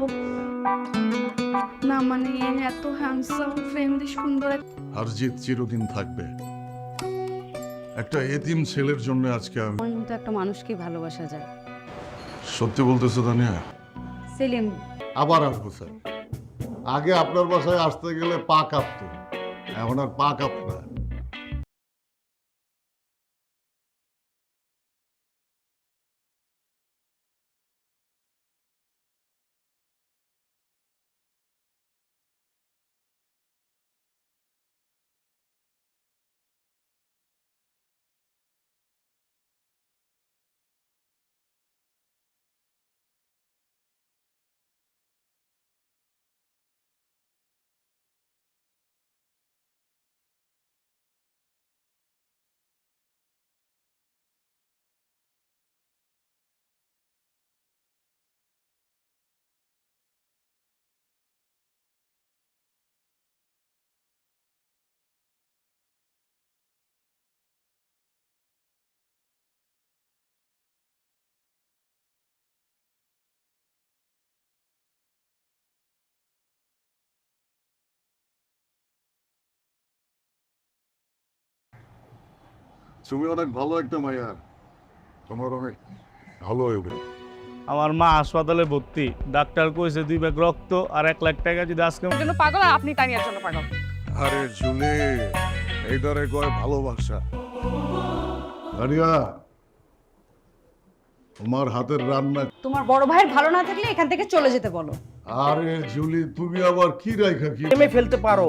না, মানে এত হ্যান্ডসাম ফ্রেন্ডলি সুন্দর হারজিত চিরদিন থাকবে। একটা এতিম ছেলের জন্য আজকে আমি। আমার মতো একটা মানুষকে ভালোবাসা যায়। সত্যি বলতেছো তানিয়া? সেলিম, আবার আসবো স্যার। আগে আপনার বাসায় আসতে গেলে পা কাঁপতো, এখন আর পা কাঁপে না। তুমি অনেক ভালো একটা মাইয়া, তোমার অনেক ভালো হবে। আমার মা হাসপাতালে ভর্তি, ডাক্তার কইছে 2 ব্যাগ রক্ত আর 1 লাখ টাকা যদি আজকে। জন্য পাগল আর আপনি তানিয়ার জন্য পাগল। আরে জুলি, এইটারে কয় ভালোবাসা। তানিয়া, তোমার হাতের রান্না। তোমার বড় ভাইয়ের ভালো না থাকলে এখান থেকে চলে যেতে বলো। আরে জুলি, তুমি আবার কি রাইখা কি প্রেমে ফেলতে পারো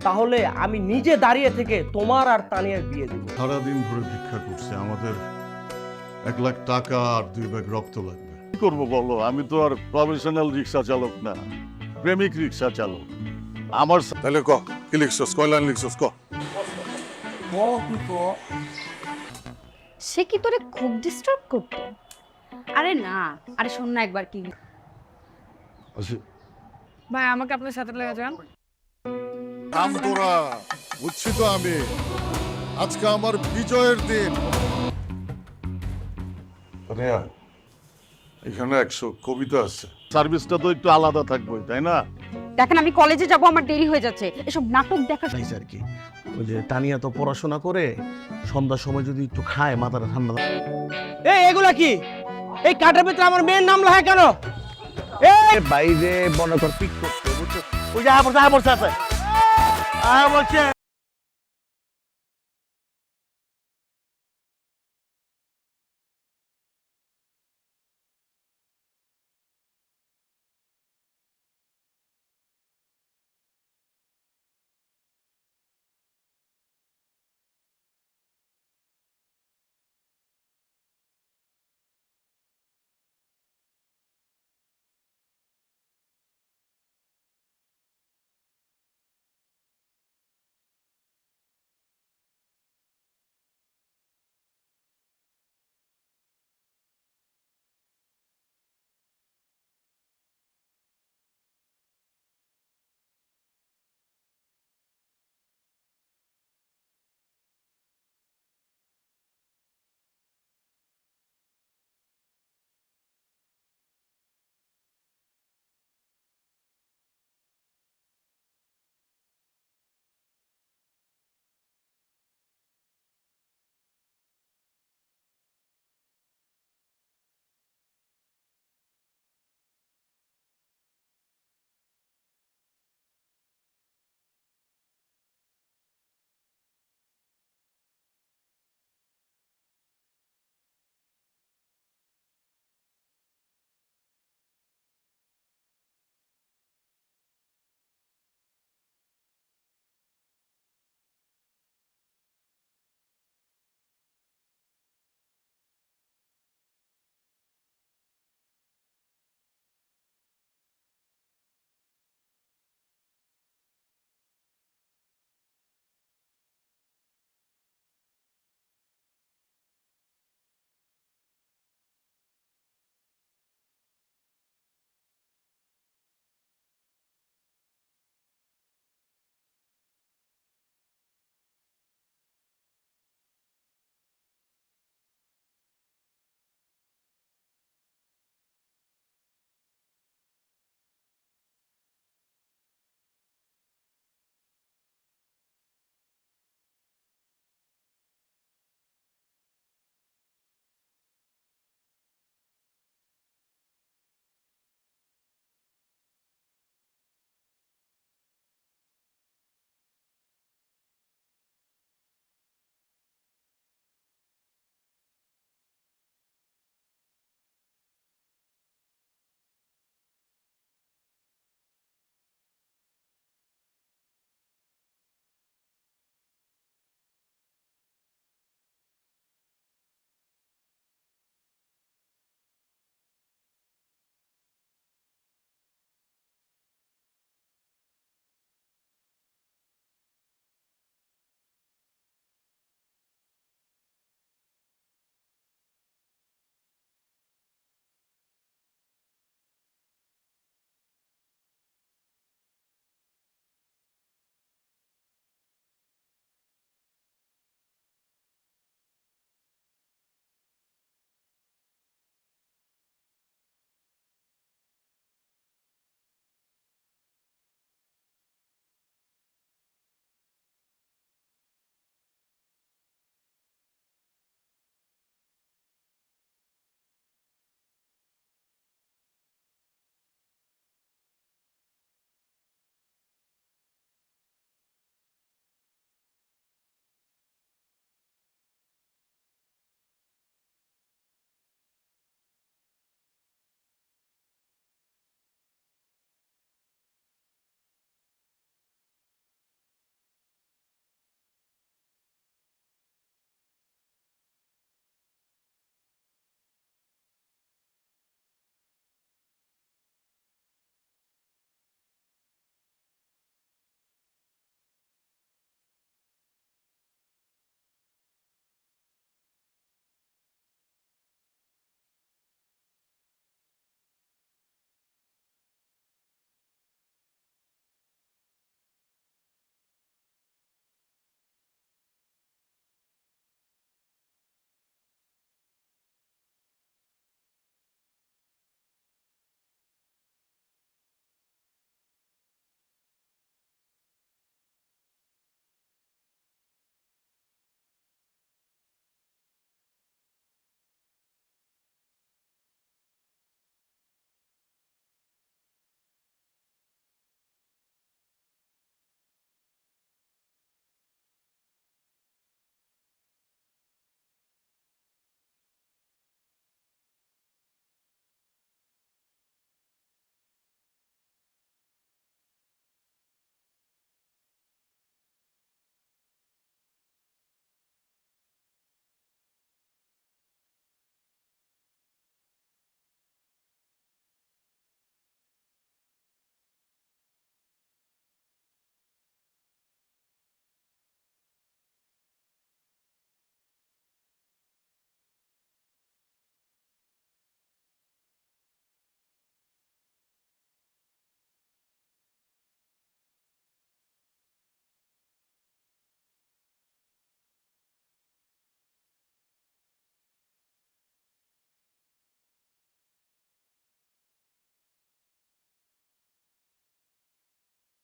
তাহলে আমি নিজে দাঁড়িয়ে থেকে তোমার আর তানিয়ার বিয়ে দিব। সারাদিন ধরে ভিক্ষা করছে, আমাদের 1 লাখ টাকা আর 2 ব্যাগ রক্ত লাগবে। কি করবো বলো? আমি তো আর প্রফেশনাল রিক্সা চালক না, প্রেমিক রিক্সা চালক। আমার তাহলে কি লিখছস? কয় লাইন লিখছস? সে কি তোরে খুব ডিস্টার্ব করতো? আরে না, আরে শোন না একবার কি। আচ্ছা, ভাই আমাকে আপনার সাথে লেগে যান। কাম তোরা, বুঝছি তো আমি। আজকে আমার বিজয়ের দিন। এখানে 100 কবিতা আছে, সার্ভিসটা তো একটু আলাদা থাকবে, তাই না? দেখেন আমি কলেজে যাব, আমার দেরি হয়ে যাচ্ছে, এসব নাটক দেখা। চাইছে আর কি, ওই যে তানিয়া তো পড়াশোনা করে সন্ধ্যার সময় যদি একটু খায় মাথাটা ঠান্ডা। এই এগুলা কি? এই কার্ডের ভিতরে আমার মেয়ের নাম লেখা কেন? বাইরে মনে কর পিক করতে বুঝছো ওই যে বলছে আছে বলছে